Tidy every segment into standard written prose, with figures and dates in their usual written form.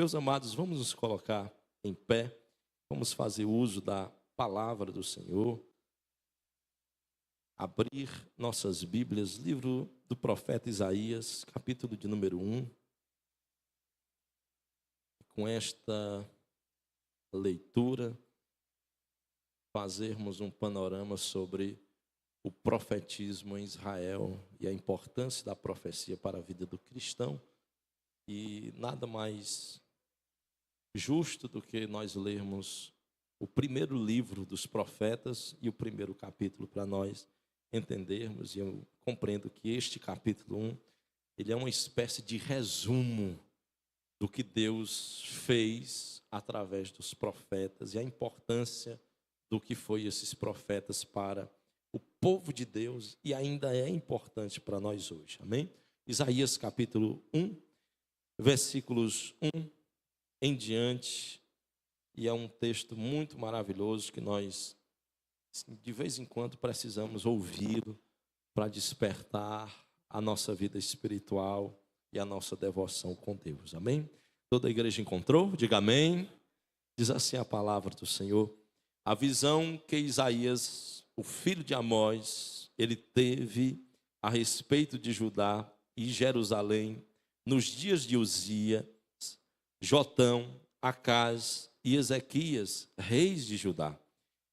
Meus amados, vamos nos colocar em pé, vamos fazer uso da palavra do Senhor, abrir nossas Bíblias, livro do profeta Isaías, capítulo de número 1. Com esta leitura, fazermos um panorama sobre o profetismo em Israel e a importância da profecia para a vida do cristão. E nada mais justo do que nós lermos o primeiro livro dos profetas e o primeiro capítulo para nós entendermos. E eu compreendo que este capítulo 1, ele é uma espécie de resumo do que Deus fez através dos profetas e a importância do que foi esses profetas para o povo de Deus e ainda é importante para nós hoje. Amém? Isaías capítulo 1, versículos 1 em diante, e é um texto muito maravilhoso que nós, de vez em quando, precisamos ouvi-lo para despertar a nossa vida espiritual e a nossa devoção com Deus. Amém? Toda a igreja encontrou? Diga amém. Diz assim a palavra do Senhor: a visão que Isaías, o filho de Amós, ele teve a respeito de Judá e Jerusalém nos dias de Uzias, Jotão, Acaz e Ezequias, reis de Judá.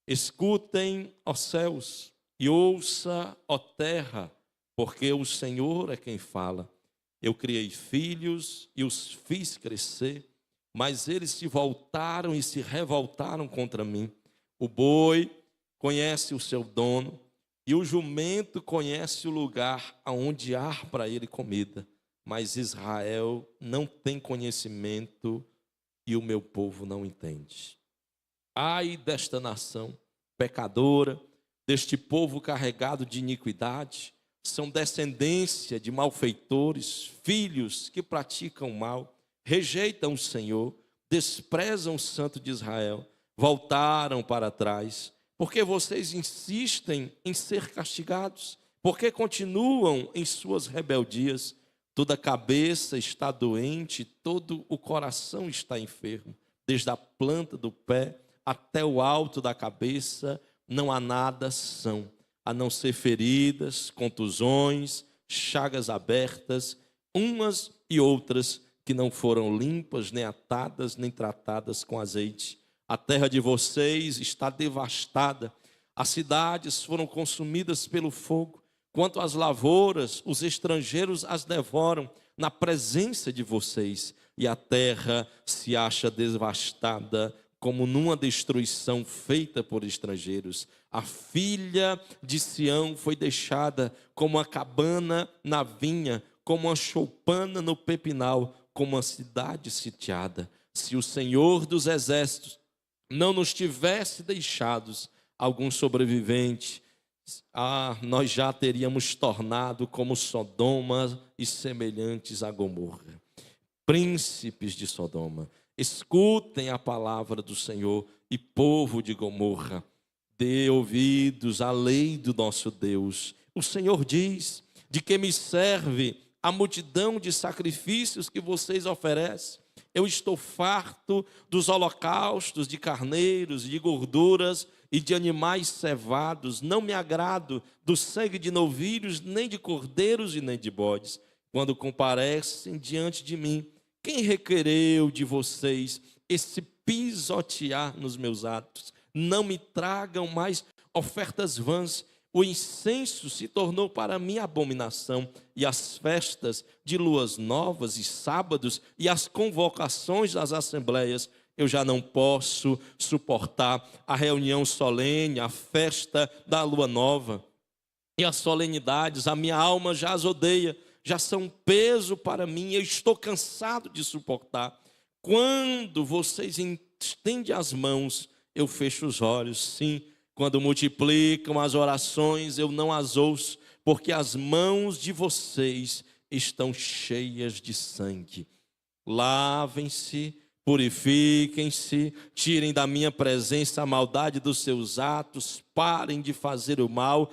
Escutem, ó céus, e ouça, ó terra, porque o Senhor é quem fala. Eu criei filhos e os fiz crescer, mas eles se voltaram e se revoltaram contra mim. O boi conhece o seu dono, e o jumento conhece o lugar aonde há para ele comida. Mas Israel não tem conhecimento e o meu povo não entende. Ai desta nação pecadora, deste povo carregado de iniquidade, são descendência de malfeitores, filhos que praticam mal, rejeitam o Senhor, desprezam o Santo de Israel, voltaram para trás. Porque vocês insistem em ser castigados? Porque continuam em suas rebeldias? Toda a cabeça está doente, todo o coração está enfermo. Desde a planta do pé até o alto da cabeça, não há nada são, a não ser feridas, contusões, chagas abertas, umas e outras que não foram limpas, nem atadas, nem tratadas com azeite. A terra de vocês está devastada, as cidades foram consumidas pelo fogo. Quanto às lavouras, os estrangeiros as devoram na presença de vocês, e a terra se acha devastada como numa destruição feita por estrangeiros. A filha de Sião foi deixada como uma cabana na vinha, como uma choupana no pepinal, como uma cidade sitiada. Se o Senhor dos exércitos não nos tivesse deixados algum sobrevivente, nós já teríamos tornado como Sodoma e semelhantes a Gomorra. Príncipes de Sodoma, escutem a palavra do Senhor, e povo de Gomorra, dê ouvidos à lei do nosso Deus. O Senhor diz: de que me serve a multidão de sacrifícios que vocês oferecem? Eu estou farto dos holocaustos de carneiros, de gorduras e de animais cevados. Não me agrado do sangue de novilhos, nem de cordeiros e nem de bodes. Quando comparecem diante de mim, quem requereu de vocês esse pisotear nos meus atos? Não me tragam mais ofertas vãs. O incenso se tornou para mim abominação, e as festas de luas novas e sábados e as convocações das assembleias, eu já não posso suportar. A reunião solene, a festa da lua nova e as solenidades, a minha alma já as odeia, já são um peso para mim, eu estou cansado de suportar. Quando vocês estendem as mãos, eu fecho os olhos. Sim, quando multiplicam as orações, eu não as ouço, porque as mãos de vocês estão cheias de sangue. Lavem-se, purifiquem-se, tirem da minha presença a maldade dos seus atos, parem de fazer o mal,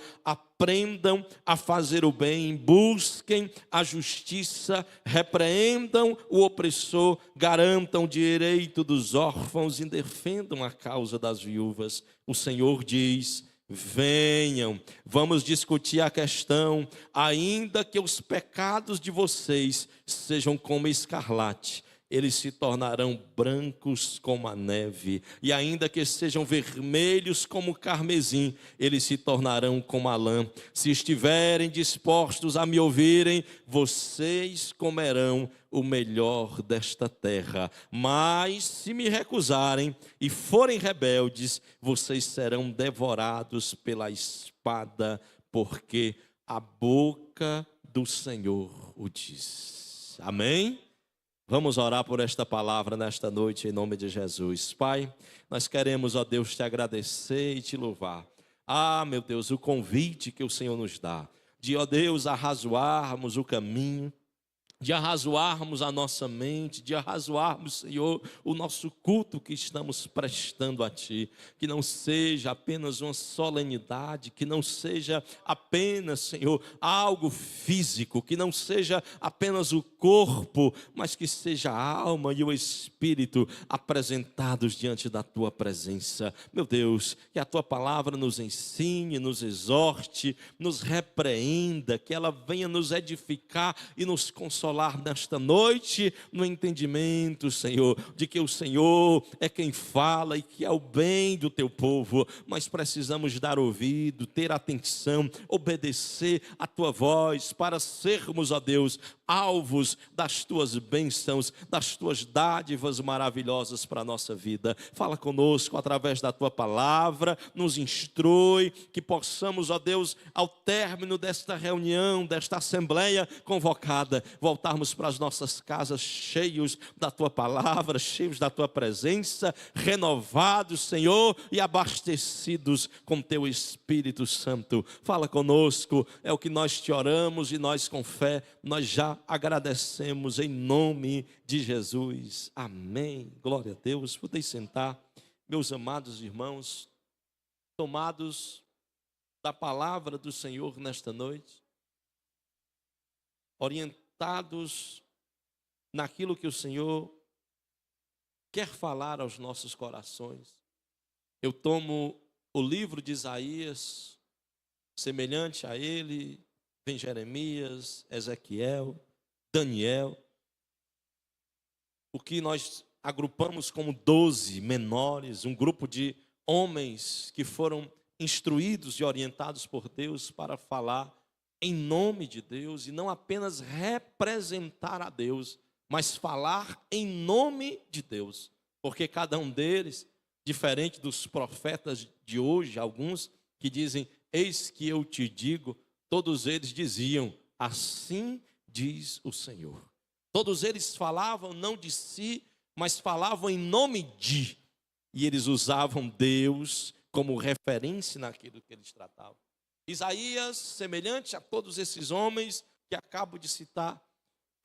aprendam a fazer o bem, busquem a justiça, repreendam o opressor, garantam o direito dos órfãos e defendam a causa das viúvas. O Senhor diz: venham, vamos discutir a questão. Ainda que os pecados de vocês sejam como escarlate, eles se tornarão brancos como a neve, e ainda que sejam vermelhos como o carmesim, eles se tornarão como a lã. Se estiverem dispostos a me ouvirem, vocês comerão o melhor desta terra. Mas se me recusarem e forem rebeldes, vocês serão devorados pela espada, porque a boca do Senhor o diz. Amém? Vamos orar por esta palavra nesta noite, em nome de Jesus. Pai, nós queremos, ó Deus, te agradecer e te louvar. Ah, meu Deus, o convite que o Senhor nos dá, de, ó Deus, arrazoarmos o caminho, de arrazoarmos a nossa mente, de arrazoarmos, Senhor, o nosso culto que estamos prestando a Ti. Que não seja apenas uma solenidade, que não seja apenas, Senhor, algo físico, que não seja apenas o corpo, mas que seja a alma e o espírito apresentados diante da Tua presença. Meu Deus, que a Tua palavra nos ensine, nos exorte, nos repreenda, que ela venha nos edificar e nos consolar nesta noite, no entendimento, Senhor, de que o Senhor é quem fala e que é o bem do Teu povo. Mas precisamos dar ouvido, ter atenção, obedecer a Tua voz, para sermos, ó Deus, alvos das Tuas bênçãos, das Tuas dádivas maravilhosas para a nossa vida. Fala conosco através da Tua palavra, nos instrui, que possamos, ó Deus, ao término desta reunião, desta assembleia convocada, voltarmos para as nossas casas cheios da Tua palavra, cheios da Tua presença, renovados, Senhor, e abastecidos com Teu Espírito Santo. Fala conosco, é o que nós te oramos e nós com fé, nós já agradecemos em nome de Jesus. Amém. Glória a Deus. Podeis sentar, meus amados irmãos, tomados da palavra do Senhor nesta noite, orientados naquilo que o Senhor quer falar aos nossos corações. Eu tomo o livro de Isaías, semelhante a ele, vem Jeremias, Ezequiel, Daniel, o que nós agrupamos como 12 menores, um grupo de homens que foram instruídos e orientados por Deus para falar em nome de Deus, e não apenas representar a Deus, mas falar em nome de Deus, porque cada um deles, diferente dos profetas de hoje, alguns que dizem, eis que eu te digo, todos eles diziam, assim diz o Senhor. Todos eles falavam não de si, mas falavam em nome de, e eles usavam Deus como referência naquilo que eles tratavam. Isaías, semelhante a todos esses homens que acabo de citar,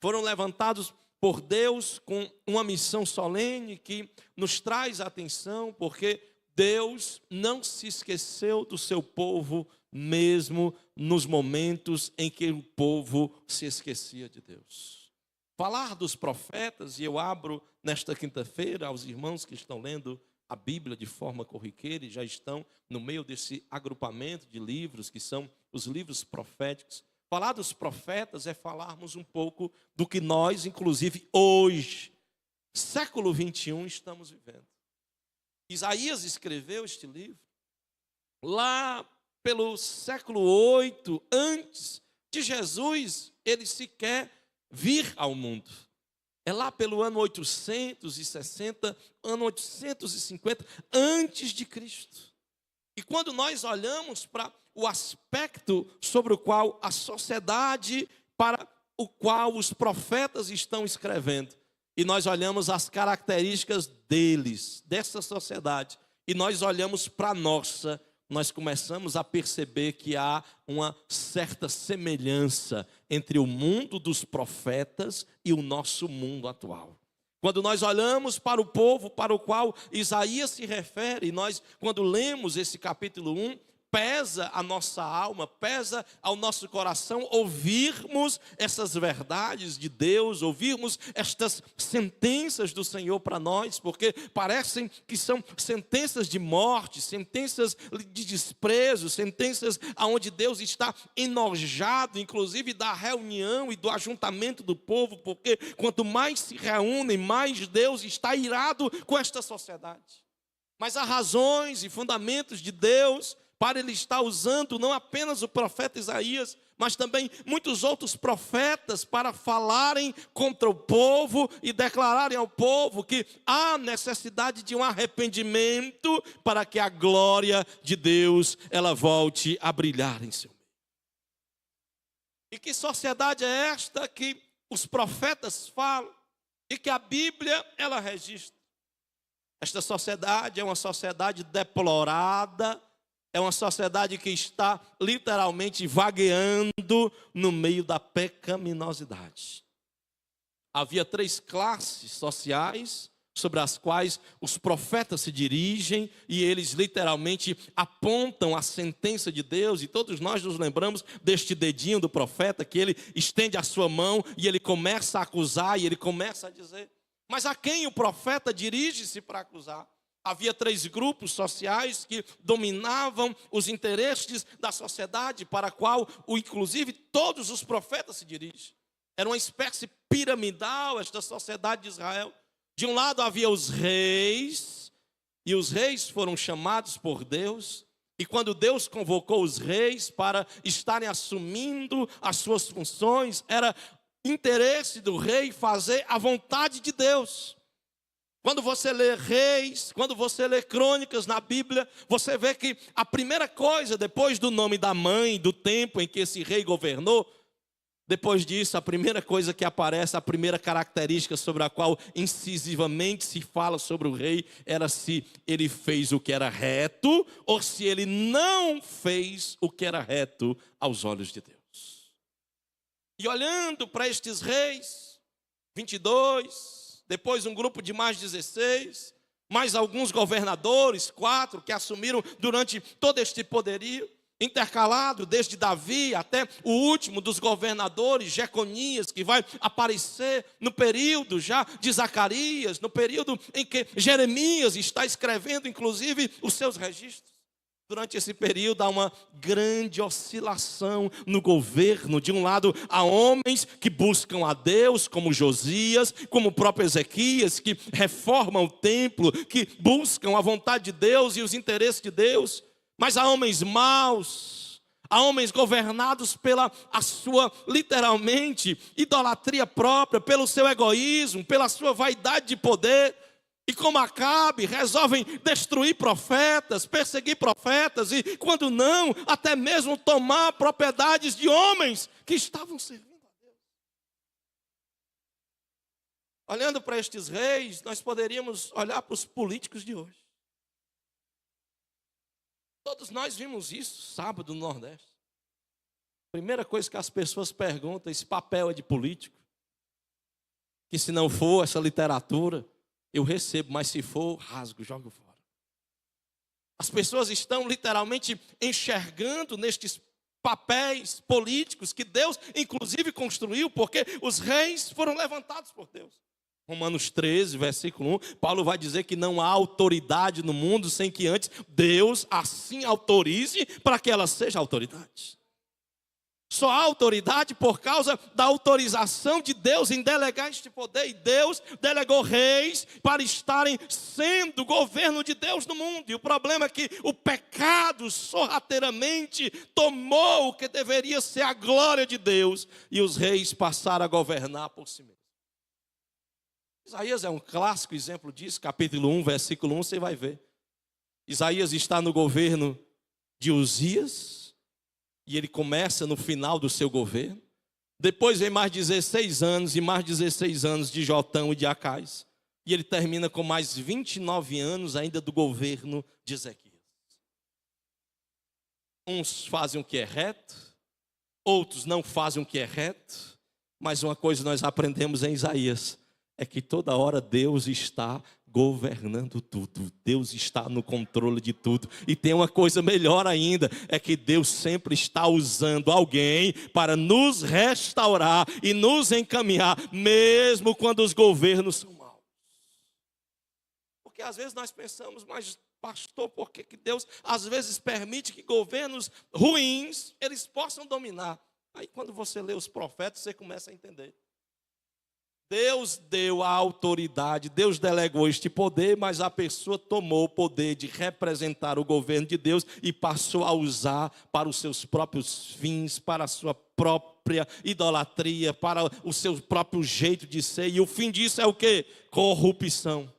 foram levantados por Deus com uma missão solene que nos traz atenção, porque Deus não se esqueceu do seu povo, mesmo nos momentos em que o povo se esquecia de Deus. Falar dos profetas, e eu abro nesta quinta-feira aos irmãos que estão lendo a Bíblia de forma corriqueira e já estão no meio desse agrupamento de livros, que são os livros proféticos. Falar dos profetas é falarmos um pouco do que nós, inclusive hoje, século 21, estamos vivendo. Isaías escreveu este livro lá pelo século 8, antes de Jesus, ele sequer vir ao mundo. É lá pelo ano 860, ano 850, antes de Cristo. E quando nós olhamos para o aspecto sobre o qual a sociedade, para o qual os profetas estão escrevendo, e nós olhamos as características deles, dessa sociedade, e nós olhamos para a nossa, nós começamos a perceber que há uma certa semelhança entre o mundo dos profetas e o nosso mundo atual. Quando nós olhamos para o povo para o qual Isaías se refere, nós, quando lemos esse capítulo 1, pesa a nossa alma, pesa ao nosso coração ouvirmos essas verdades de Deus, ouvirmos estas sentenças do Senhor para nós, porque parecem que são sentenças de morte, sentenças de desprezo, sentenças aonde Deus está enojado, inclusive da reunião e do ajuntamento do povo, porque quanto mais se reúnem, mais Deus está irado com esta sociedade. Mas há razões e fundamentos de Deus para Ele estar usando não apenas o profeta Isaías, mas também muitos outros profetas para falarem contra o povo e declararem ao povo que há necessidade de um arrependimento para que a glória de Deus ela volte a brilhar em seu meio. E que sociedade é esta que os profetas falam e que a Bíblia ela registra? Esta sociedade é uma sociedade deplorada, é uma sociedade que está literalmente vagueando no meio da pecaminosidade. Havia 3 classes sociais sobre as quais os profetas se dirigem e eles literalmente apontam a sentença de Deus, e todos nós nos lembramos deste dedinho do profeta que ele estende a sua mão e ele começa a acusar e ele começa a dizer. Mas a quem o profeta dirige-se para acusar? Havia 3 grupos sociais que dominavam os interesses da sociedade para a qual, inclusive, todos os profetas se dirigem. Era uma espécie piramidal esta sociedade de Israel. De um lado havia os reis, e os reis foram chamados por Deus. E quando Deus convocou os reis para estarem assumindo as suas funções, era interesse do rei fazer a vontade de Deus. Quando você lê Reis, quando você lê Crônicas na Bíblia, você vê que a primeira coisa, depois do nome da mãe, do tempo em que esse rei governou, depois disso, a primeira coisa que aparece, a primeira característica sobre a qual incisivamente se fala sobre o rei, era se ele fez o que era reto, ou se ele não fez o que era reto aos olhos de Deus. E olhando para estes reis, 22... depois um grupo de mais 16, mais alguns governadores, 4, que assumiram durante todo este poderio, intercalado desde Davi até o último dos governadores, Jeconias, que vai aparecer no período já de Zacarias, no período em que Jeremias está escrevendo, inclusive, os seus registros. Durante esse período há uma grande oscilação no governo. De um lado, há homens que buscam a Deus, como Josias, como o próprio Ezequias, que reformam o templo, que buscam a vontade de Deus e os interesses de Deus. Mas há homens maus, há homens governados pela a sua, literalmente, idolatria própria, pelo seu egoísmo, pela sua vaidade de poder. E como Acabe, resolvem destruir profetas, perseguir profetas e, quando não, até mesmo tomar propriedades de homens que estavam servindo a Deus. Olhando para estes reis, nós poderíamos olhar para os políticos de hoje. Todos nós vimos isso sábado no Nordeste. Primeira coisa que as pessoas perguntam, esse papel é de político? Que se não for essa literatura, eu recebo, mas se for, rasgo, jogo fora. As pessoas estão literalmente enxergando nestes papéis políticos que Deus, inclusive, construiu, porque os reis foram levantados por Deus. Romanos 13, versículo 1, Paulo vai dizer que não há autoridade no mundo sem que antes Deus assim autorize para que ela seja autoridade. Só há autoridade por causa da autorização de Deus em delegar este poder. E Deus delegou reis para estarem sendo o governo de Deus no mundo. E o problema é que o pecado sorrateiramente tomou o que deveria ser a glória de Deus. E os reis passaram a governar por si mesmos. Isaías é um clássico exemplo disso. Capítulo 1, versículo 1, você vai ver. Isaías está no governo de Uzias. E ele começa no final do seu governo. Depois vem mais 16 anos e mais 16 anos de Jotão e de Acais. E ele termina com mais 29 anos ainda do governo de Ezequias. Uns fazem o que é reto, outros não fazem o que é reto. Mas uma coisa nós aprendemos em Isaías, é que toda hora Deus está governando tudo. Deus está no controle de tudo. E tem uma coisa melhor ainda, é que Deus sempre está usando alguém para nos restaurar e nos encaminhar, mesmo quando os governos são maus. Porque às vezes nós pensamos, mas pastor, por que Deus às vezes permite que governos ruins, eles possam dominar? Aí quando você lê os profetas, você começa a entender. Deus deu a autoridade, Deus delegou este poder, mas a pessoa tomou o poder de representar o governo de Deus e passou a usar para os seus próprios fins, para a sua própria idolatria, para o seu próprio jeito de ser. E o fim disso é o quê? Corrupção.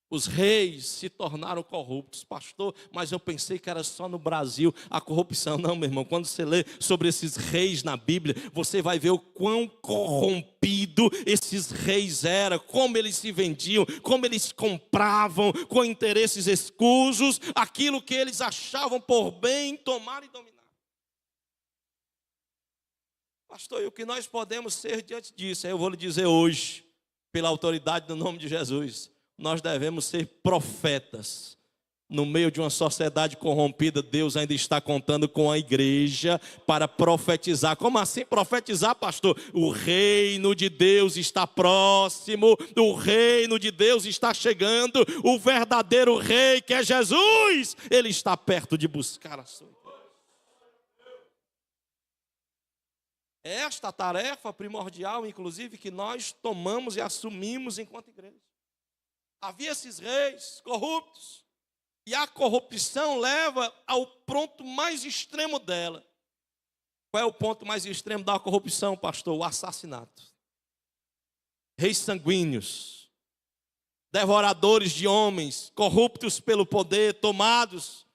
Os reis se tornaram corruptos, pastor, mas eu pensei que era só no Brasil a corrupção. Não, meu irmão, quando você lê sobre esses reis na Bíblia, você vai ver o quão corrompido esses reis eram, como eles se vendiam, como eles compravam com interesses escusos, aquilo que eles achavam por bem, tomar e dominar. Pastor, e o que nós podemos ser diante disso? Eu vou lhe dizer hoje, pela autoridade do nome de Jesus, nós devemos ser profetas. No meio de uma sociedade corrompida, Deus ainda está contando com a igreja para profetizar. Como assim profetizar, pastor? O reino de Deus está próximo, o reino de Deus está chegando, o verdadeiro rei, que é Jesus, ele está perto de buscar a sua igreja. É esta tarefa primordial, inclusive, que nós tomamos e assumimos enquanto igreja. Havia esses reis corruptos, e a corrupção leva ao ponto mais extremo dela. Qual é o ponto mais extremo da corrupção, pastor? O assassinato. Reis sanguíneos, devoradores de homens, corruptos pelo poder, tomados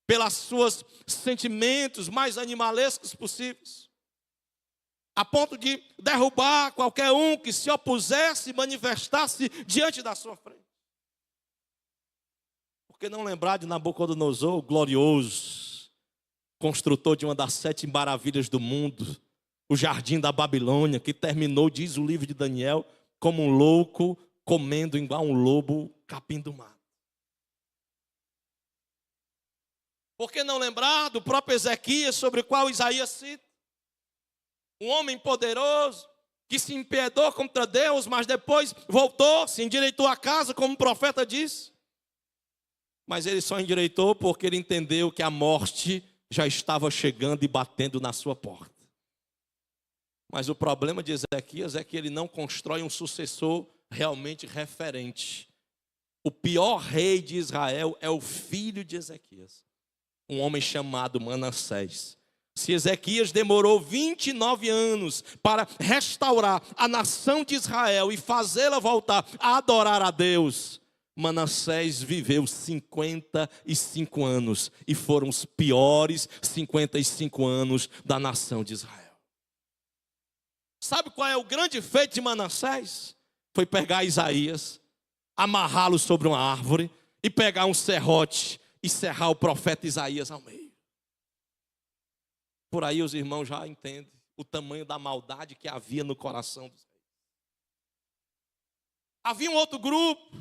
pelos seus sentimentos mais animalescos possíveis, a ponto de derrubar qualquer um que se opusesse e manifestasse diante da sua frente. Por que não lembrar de Nabucodonosor, o glorioso, construtor de uma das 7 maravilhas do mundo, o jardim da Babilônia, que terminou, diz o livro de Daniel, como um louco, comendo igual um lobo, capim do mato. Por que não lembrar do próprio Ezequias, sobre o qual Isaías cita? Um homem poderoso, que se impiedou contra Deus, mas depois voltou, se endireitou a casa, como o profeta disse. Mas ele só endireitou porque ele entendeu que a morte já estava chegando e batendo na sua porta. Mas o problema de Ezequias é que ele não constrói um sucessor realmente referente. O pior rei de Israel é o filho de Ezequias, um homem chamado Manassés. Se Ezequias demorou 29 anos para restaurar a nação de Israel e fazê-la voltar a adorar a Deus, Manassés viveu 55 anos e foram os piores 55 anos da nação de Israel. Sabe qual é o grande feito de Manassés? Foi pegar Isaías, amarrá-lo sobre uma árvore e pegar um serrote e serrar o profeta Isaías ao meio. Por aí os irmãos já entendem o tamanho da maldade que havia no coração dos reis. Havia um outro grupo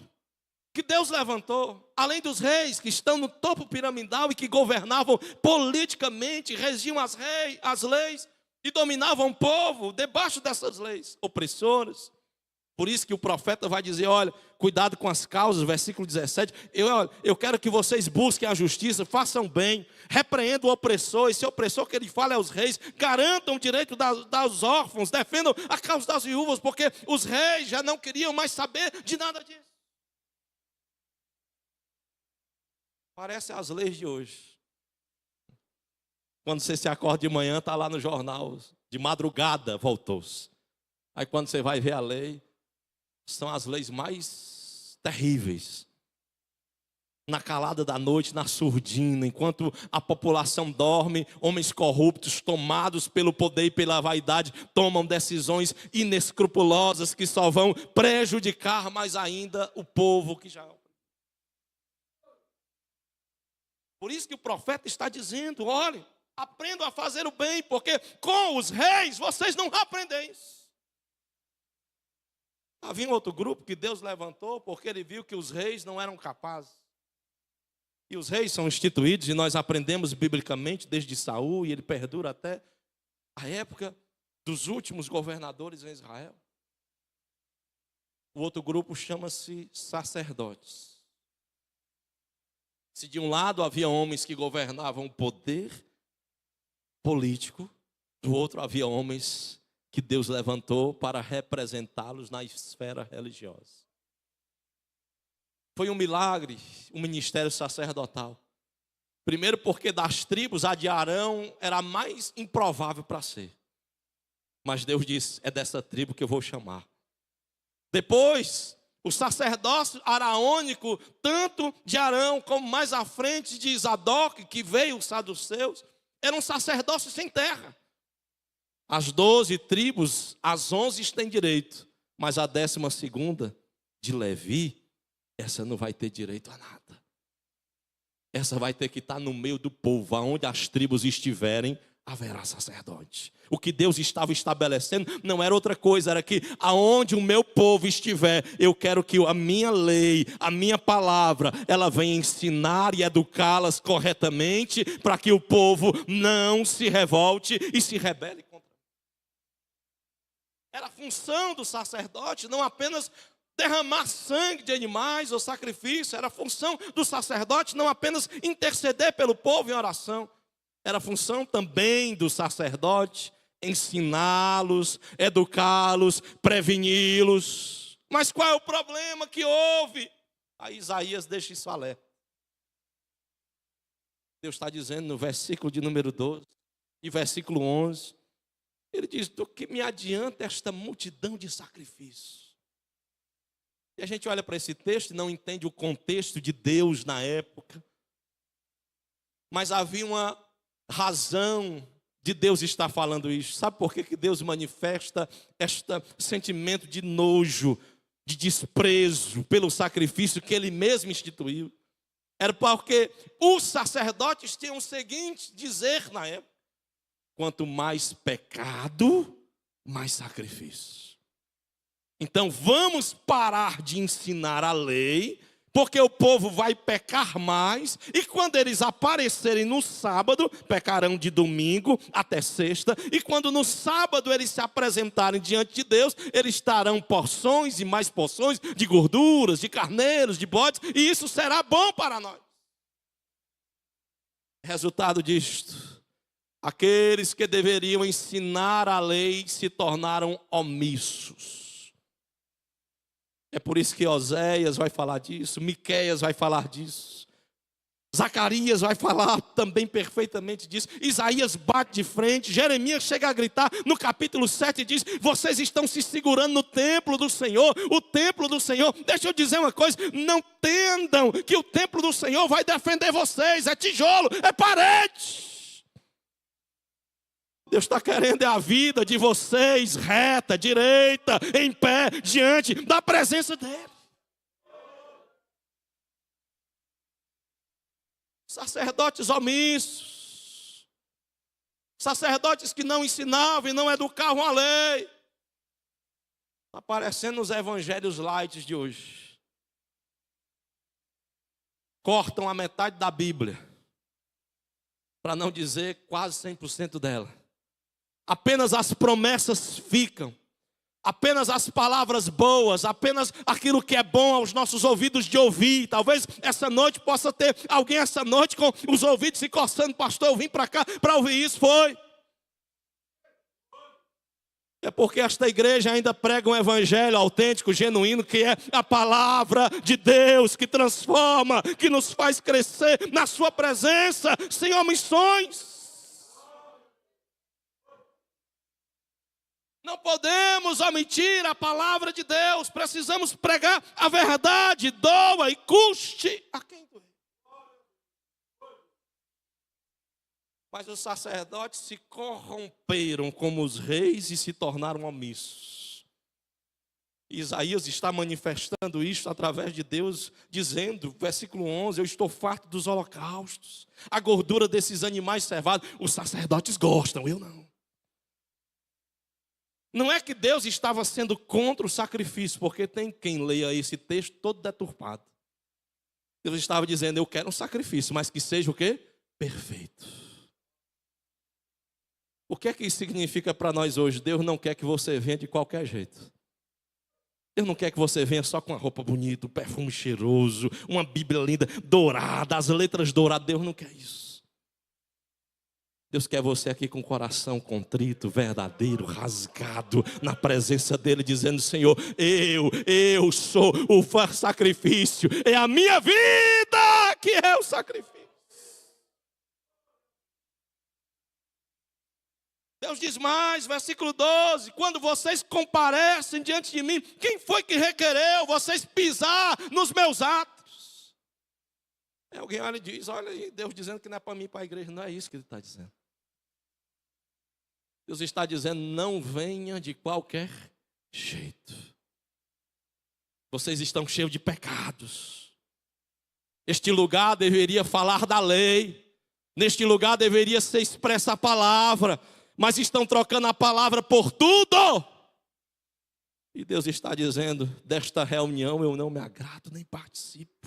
que Deus levantou, além dos reis que estão no topo piramidal e que governavam politicamente, regiam as leis e dominavam o povo debaixo dessas leis opressoras. Por isso que o profeta vai dizer, olha, cuidado com as causas, versículo 17, eu quero que vocês busquem a justiça, façam bem, repreendam o opressor, esse opressor que ele fala é os reis, garantam o direito dos órfãos, defendam a causa das viúvas, porque os reis já não queriam mais saber de nada disso. Parece as leis de hoje. Quando você se acorda de manhã, está lá no jornal, de madrugada voltou-se. Aí quando você vai ver a lei, são as leis mais terríveis. Na calada da noite, na surdina, enquanto a população dorme, homens corruptos, tomados pelo poder e pela vaidade, tomam decisões inescrupulosas que só vão prejudicar mais ainda o povo que já... Por isso que o profeta está dizendo, olhe, aprendam a fazer o bem, porque com os reis vocês não aprendem isso. Havia um outro grupo que Deus levantou porque ele viu que os reis não eram capazes. E os reis são instituídos, e nós aprendemos biblicamente desde Saul, e ele perdura até a época dos últimos governadores em Israel. O outro grupo chama-se sacerdotes. Se de um lado havia homens que governavam o poder político, do outro havia homens que Deus levantou para representá-los na esfera religiosa. Foi um milagre o ministério sacerdotal. Primeiro porque das tribos, a de Arão era a mais improvável para ser. Mas Deus disse, é dessa tribo que eu vou chamar. Depois, o sacerdócio araônico, tanto de Arão como mais à frente de Zadok, que veio os saduceus, era um sacerdócio sem terra. As 12 tribos, as 11 têm direito, mas a 12ª, de Levi, essa não vai ter direito a nada. Essa vai ter que estar no meio do povo, aonde as tribos estiverem, haverá sacerdote. O que Deus estava estabelecendo não era outra coisa, era que aonde o meu povo estiver, eu quero que a minha lei, a minha palavra, ela venha ensinar e educá-las corretamente, para que o povo não se revolte e se rebele contra mim. Era a função do sacerdote, não apenas derramar sangue de animais ou sacrifício, era a função do sacerdote não apenas interceder pelo povo em oração, era a função também do sacerdote ensiná-los, educá-los, preveni-los. Mas qual é o problema que houve? Aí Isaías deixa isso alerta. Deus está dizendo no versículo de número 12 e versículo 11, ele diz, do que me adianta esta multidão de sacrifícios? E a gente olha para esse texto e não entende o contexto de Deus na época. Mas havia uma razão de Deus estar falando isso. Sabe por que Deus manifesta este sentimento de nojo, de desprezo pelo sacrifício que Ele mesmo instituiu? Era porque os sacerdotes tinham o seguinte dizer na época: quanto mais pecado, mais sacrifício. Então vamos parar de ensinar a lei, porque o povo vai pecar mais, e quando eles aparecerem no sábado, pecarão de domingo até sexta, e quando no sábado eles se apresentarem diante de Deus, eles estarão porções e mais porções de gorduras, de carneiros, de bodes, e isso será bom para nós. Resultado disto, aqueles que deveriam ensinar a lei se tornaram omissos. É por isso que Oséias vai falar disso, Miqueias vai falar disso, Zacarias vai falar também perfeitamente disso, Isaías bate de frente, Jeremias chega a gritar no capítulo 7 e diz: vocês estão se segurando no templo do Senhor, o templo do Senhor. Deixa eu dizer uma coisa, não entendam que o templo do Senhor vai defender vocês, é tijolo, é parede. Deus está querendo a vida de vocês reta, direita, em pé, diante da presença dEle. Sacerdotes omissos, sacerdotes que não ensinavam e não educavam a lei. Está aparecendo nos evangelhos light de hoje. Cortam a metade da Bíblia, para não dizer quase 100% dela. Apenas as promessas ficam, apenas as palavras boas, apenas aquilo que é bom aos nossos ouvidos de ouvir. Talvez essa noite possa ter alguém essa noite com os ouvidos se coçando: pastor, eu vim para cá para ouvir isso. Foi. É porque esta igreja ainda prega um evangelho autêntico, genuíno, que é a palavra de Deus, que transforma, que nos faz crescer na sua presença, sem omissões. Não podemos omitir a palavra de Deus, precisamos pregar a verdade, doa e custe a quem doer. Mas os sacerdotes se corromperam como os reis e se tornaram omissos. Isaías está manifestando isso através de Deus, dizendo, versículo 11, eu estou farto dos holocaustos, a gordura desses animais cevados. Os sacerdotes gostam, eu não. Não é que Deus estava sendo contra o sacrifício, porque tem quem leia esse texto todo deturpado. Deus estava dizendo, eu quero um sacrifício, mas que seja o quê? Perfeito. O que é que isso significa para nós hoje? Deus não quer que você venha de qualquer jeito. Deus não quer que você venha só com uma roupa bonita, um perfume cheiroso, uma Bíblia linda, dourada, as letras douradas. Deus não quer isso. Deus quer você aqui com o coração contrito, verdadeiro, rasgado, na presença dEle, dizendo, Senhor, eu sou o sacrifício, é a minha vida que é o sacrifício. Deus diz mais, versículo 12, quando vocês comparecem diante de mim, quem foi que requereu vocês pisar nos meus atos? Alguém olha e diz, olha aí, Deus dizendo que não é para mim e para a igreja, não é isso que Ele está dizendo. Deus está dizendo, não venha de qualquer jeito. Vocês estão cheios de pecados. Este lugar deveria falar da lei. Neste lugar deveria ser expressa a palavra. Mas estão trocando a palavra por tudo. E Deus está dizendo, desta reunião eu não me agrado, nem participo.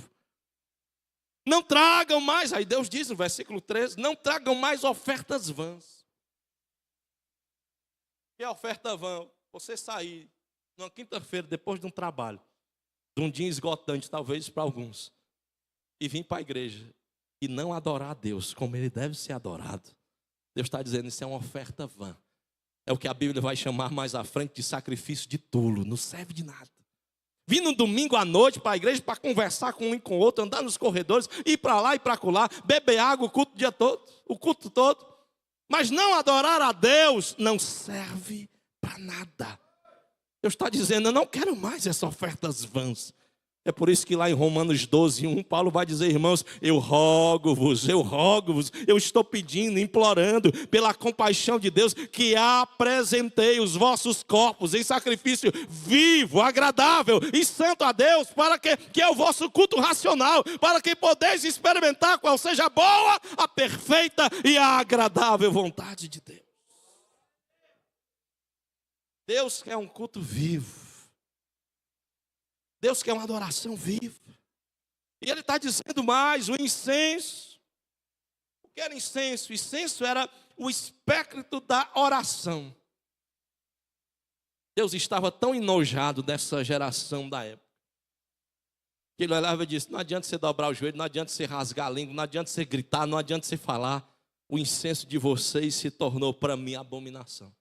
Não tragam mais, aí Deus diz no versículo 13, não tragam mais ofertas vãs. Que é oferta vã? Você sair numa quinta-feira, depois de um trabalho, de um dia esgotante, talvez para alguns, e vir para a igreja e não adorar a Deus como Ele deve ser adorado. Deus está dizendo, isso é uma oferta vã. É o que a Bíblia vai chamar mais à frente de sacrifício de tolo, não serve de nada. Vir no domingo à noite para a igreja para conversar com um e com o outro, andar nos corredores, ir para lá e para acolá, beber água o culto dia todo, o culto todo. Mas não adorar a Deus não serve para nada. Deus está dizendo, eu não quero mais essas ofertas vãs. É por isso que lá em Romanos 12, 1, Paulo vai dizer, irmãos, eu rogo-vos, eu estou pedindo, implorando, pela compaixão de Deus, que apresentei os vossos corpos em sacrifício vivo, agradável e santo a Deus, para que é o vosso culto racional, para que podeis experimentar qual seja a boa, a perfeita e a agradável vontade de Deus. Deus quer um culto vivo. Deus quer uma adoração viva. E Ele está dizendo mais, o incenso. O que era incenso? O incenso era o espectro da oração. Deus estava tão enojado dessa geração da época, que Ele olhava e disse, não adianta você dobrar o joelho, não adianta você rasgar a língua, não adianta você gritar, não adianta você falar. O incenso de vocês se tornou para mim abominação.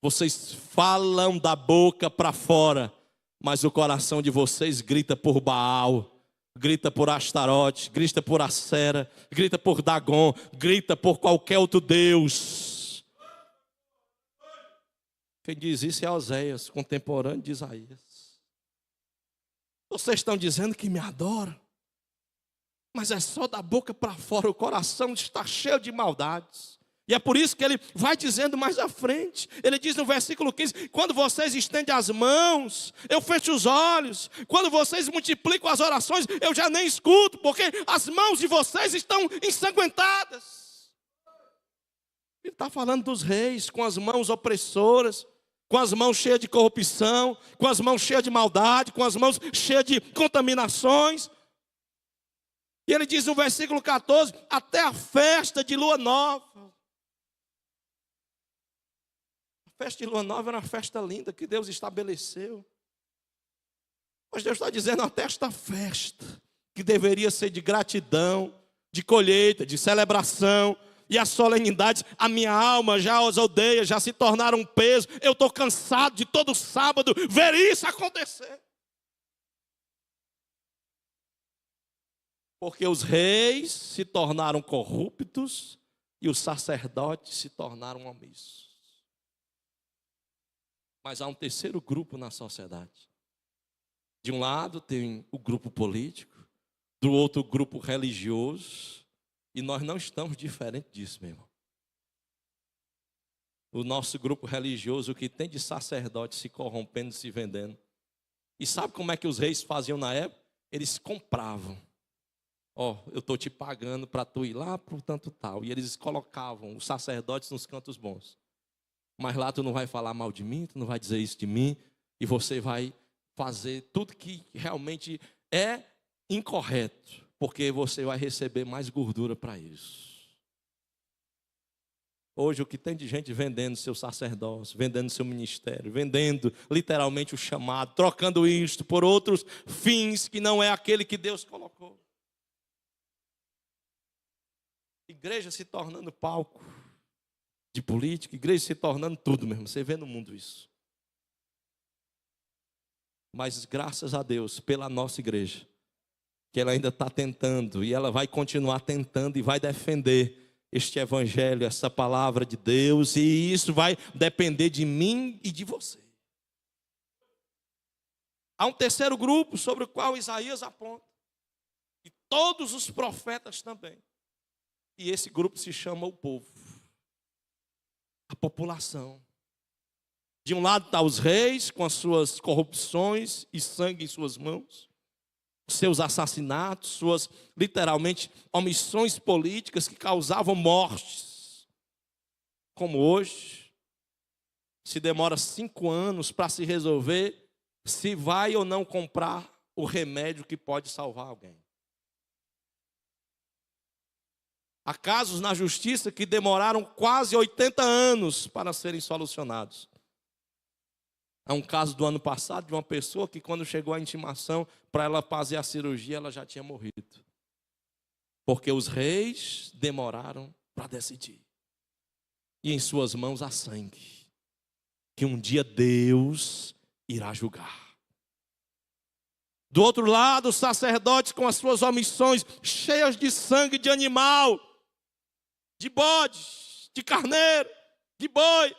Vocês falam da boca para fora, mas o coração de vocês grita por Baal, grita por Astarote, grita por Acera, grita por Dagon, grita por qualquer outro Deus. Quem diz isso é Oséias, contemporâneo de Isaías. Vocês estão dizendo que me adoram, mas é só da boca para fora, o coração está cheio de maldades. E é por isso que ele vai dizendo mais à frente. Ele diz no versículo 15, quando vocês estendem as mãos, eu fecho os olhos. Quando vocês multiplicam as orações, eu já nem escuto, porque as mãos de vocês estão ensanguentadas. Ele está falando dos reis, com as mãos opressoras, com as mãos cheias de corrupção, com as mãos cheias de maldade, com as mãos cheias de contaminações. E ele diz no versículo 14, até a festa de lua nova. A festa de lua nova era uma festa linda que Deus estabeleceu. Mas Deus está dizendo até esta festa, que deveria ser de gratidão, de colheita, de celebração, e as solenidades, a minha alma já os odeia, já se tornaram um peso. Eu estou cansado de todo sábado ver isso acontecer. Porque os reis se tornaram corruptos e os sacerdotes se tornaram omissos. Mas há um terceiro grupo na sociedade. De um lado tem o grupo político, do outro o grupo religioso, e nós não estamos diferentes disso, meu irmão. O nosso grupo religioso, o que tem de sacerdote se corrompendo, se vendendo. E sabe como é que os reis faziam na época? Eles compravam. Eu estou te pagando para tu ir lá para o tanto tal. E eles colocavam os sacerdotes nos cantos bons. mas lá tu não vai falar mal de mim, tu não vai dizer isso de mim, e você vai fazer tudo que realmente é incorreto, porque você vai receber mais gordura para isso. Hoje o que tem de gente vendendo seu sacerdócio, vendendo seu ministério, vendendo literalmente o chamado, trocando isto por outros fins que não é aquele que Deus colocou. Igreja se tornando palco de política, igreja se tornando tudo mesmo. Você vê no mundo isso. Mas graças a Deus pela nossa igreja, que ela ainda está tentando, e ela vai continuar tentando e vai defender este evangelho, essa palavra de Deus, e isso vai depender de mim e de você. Há um terceiro grupo sobre o qual Isaías aponta, e todos os profetas também. E esse grupo se chama o povo, a população. De um lado está os reis com as suas corrupções e sangue em suas mãos, seus assassinatos, suas, literalmente, omissões políticas que causavam mortes. Como hoje, se demora 5 anos para se resolver se vai ou não comprar o remédio que pode salvar alguém. Há casos na justiça que demoraram quase 80 anos para serem solucionados. Há um caso do ano passado de uma pessoa que quando chegou a intimação para ela fazer a cirurgia, ela já tinha morrido. Porque os reis demoraram para decidir. E em suas mãos há sangue, que um dia Deus irá julgar. Do outro lado, os sacerdotes com as suas omissões, cheias de sangue de animal, de bode, de carneiro, de boi,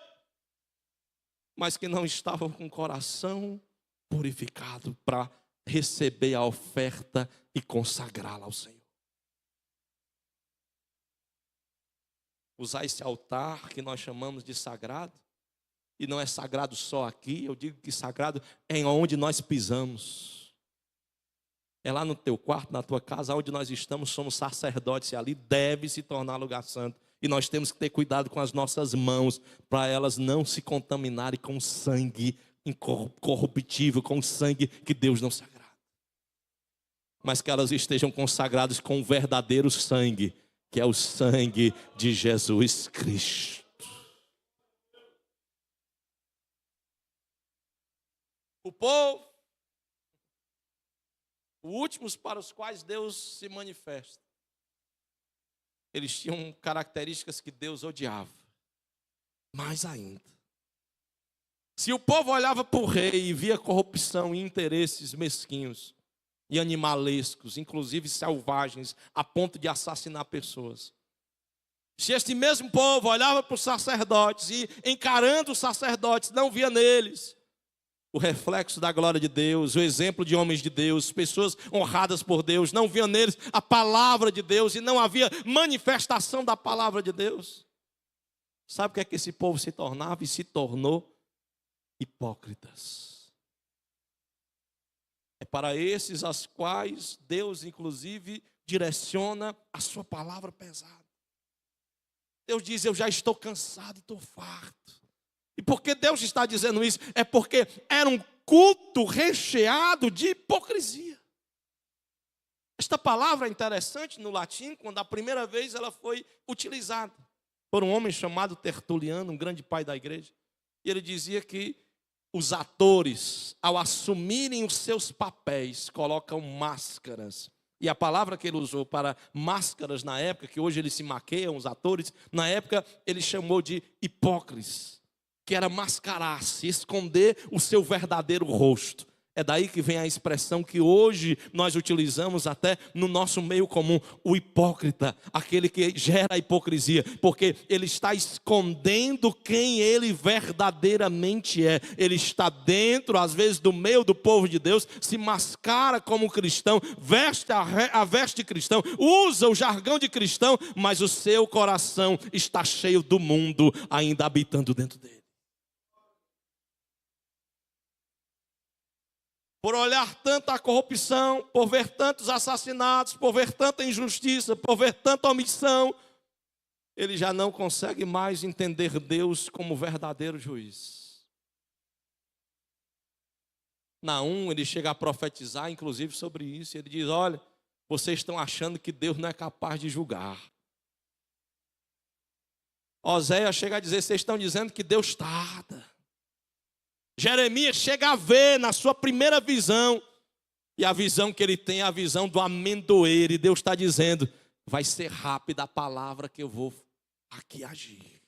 mas que não estavam com o coração purificado para receber a oferta e consagrá-la ao Senhor. Usar esse altar que nós chamamos de sagrado, e não é sagrado só aqui, eu digo que sagrado é onde nós pisamos. É lá no teu quarto, na tua casa, onde nós estamos, somos sacerdotes, e ali deve se tornar lugar santo. E nós temos que ter cuidado com as nossas mãos, para elas não se contaminarem com sangue incorruptível, com sangue que Deus não sagrado. Mas que elas estejam consagradas com o verdadeiro sangue, que é o sangue de Jesus Cristo. O povo, os últimos para os quais Deus se manifesta, eles tinham características que Deus odiava. Mais ainda, se o povo olhava para o rei e via corrupção e interesses mesquinhos e animalescos, inclusive selvagens, a ponto de assassinar pessoas. Se este mesmo povo olhava para os sacerdotes e, encarando os sacerdotes, não via neles o reflexo da glória de Deus, o exemplo de homens de Deus, pessoas honradas por Deus, não via neles a palavra de Deus e não havia manifestação da palavra de Deus. Sabe o que é que esse povo se tornava e se tornou? Hipócritas. É para esses aos quais Deus, inclusive, direciona a sua palavra pesada. Deus diz: eu já estou cansado e estou farto. E por que Deus está dizendo isso? É porque era um culto recheado de hipocrisia. Esta palavra é interessante no latim, quando a primeira vez ela foi utilizada por um homem chamado Tertuliano, um grande pai da igreja. E ele dizia que os atores, ao assumirem os seus papéis, colocam máscaras. E a palavra que ele usou para máscaras na época, que hoje eles se maqueiam, os atores, na época ele chamou de hipócritas. Que era mascarar-se, esconder o seu verdadeiro rosto. É daí que vem a expressão que hoje nós utilizamos até no nosso meio comum, o hipócrita, aquele que gera a hipocrisia, porque ele está escondendo quem ele verdadeiramente é. Ele está dentro, às vezes, do meio do povo de Deus, se mascara como cristão, veste a veste cristão, usa o jargão de cristão, mas o seu coração está cheio do mundo, ainda habitando dentro dele. Por olhar tanta corrupção, por ver tantos assassinatos, por ver tanta injustiça, por ver tanta omissão, ele já não consegue mais entender Deus como verdadeiro juiz. Naum, ele chega a profetizar, inclusive, sobre isso. Ele diz, olha, vocês estão achando que Deus não é capaz de julgar. Oséias chega a dizer, vocês estão dizendo que Deus tarda. Jeremias chega a ver na sua primeira visão, e a visão que ele tem é a visão do amendoeiro, e Deus está dizendo, vai ser rápida a palavra que eu vou aqui agir.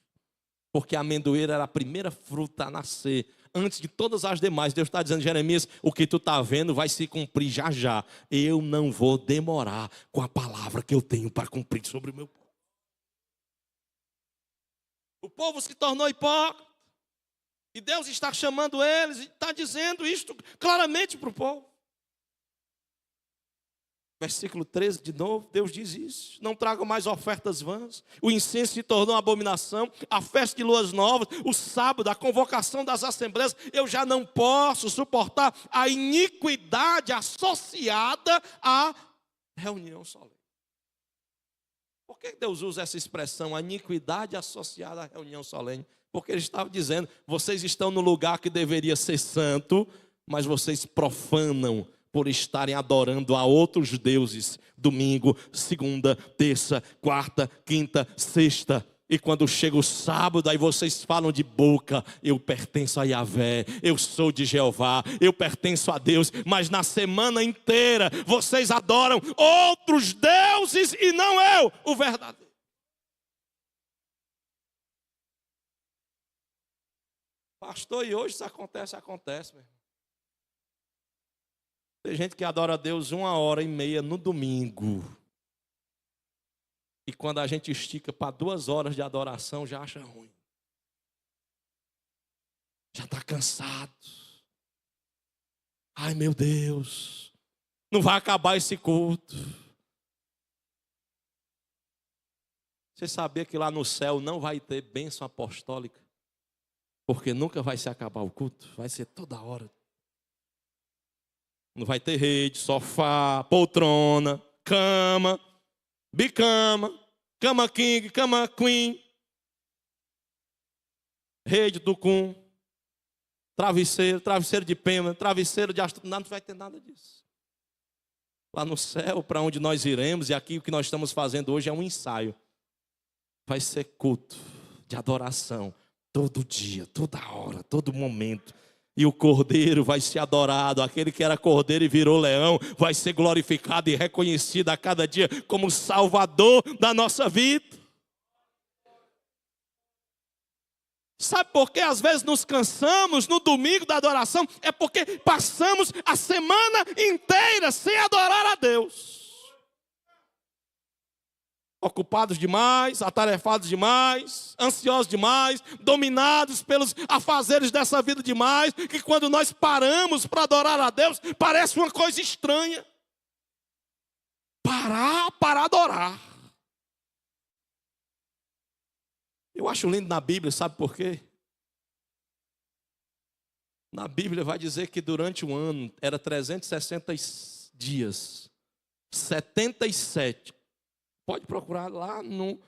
Porque a amendoeira era a primeira fruta a nascer, antes de todas as demais. Deus está dizendo, Jeremias, o que tu está vendo vai se cumprir já já. Eu não vou demorar com a palavra que eu tenho para cumprir sobre o meu povo. O povo se tornou hipócrita. E Deus está chamando eles e está dizendo isto claramente para o povo. Versículo 13 de novo, Deus diz isso. Não tragam mais ofertas vãs. O incenso se tornou uma abominação. A festa de luas novas, o sábado, a convocação das assembleias. Eu já não posso suportar a iniquidade associada à reunião solene. Por que Deus usa essa expressão, a iniquidade associada à reunião solene? Porque ele estava dizendo, vocês estão no lugar que deveria ser santo, mas vocês profanam por estarem adorando a outros deuses, domingo, segunda, terça, quarta, quinta, sexta. E quando chega o sábado, aí vocês falam de boca, eu pertenço a Yahvé, eu sou de Jeová, eu pertenço a Deus. Mas na semana inteira, vocês adoram outros deuses e não eu, o verdadeiro. Pastor, e hoje isso acontece, meu irmão. Tem gente que adora a Deus 1h30 no domingo. E quando a gente estica para 2 horas de adoração, já acha ruim. Já está cansado. Ai, meu Deus, não vai acabar esse culto. Você sabia que lá no céu não vai ter bênção apostólica? Porque nunca vai se acabar o culto, vai ser toda hora. Não vai ter rede, sofá, poltrona, cama, bicama, cama king, cama queen, rede do cum, travesseiro de pena, travesseiro de astronauta, não vai ter nada disso. Lá no céu, para onde nós iremos, e aqui o que nós estamos fazendo hoje é um ensaio. Vai ser culto de adoração. Todo dia, toda hora, todo momento. E o cordeiro vai ser adorado. Aquele que era cordeiro e virou leão vai ser glorificado e reconhecido a cada dia como salvador da nossa vida. Sabe por que às vezes nos cansamos no domingo da adoração? É porque passamos a semana inteira sem adorar a Deus. Ocupados demais, atarefados demais, ansiosos demais, dominados pelos afazeres dessa vida demais, que quando nós paramos para adorar a Deus, parece uma coisa estranha. Parar para adorar. Eu acho lindo na Bíblia, sabe por quê? Na Bíblia vai dizer que durante um ano, era 360 dias, 77. Pode procurar lá no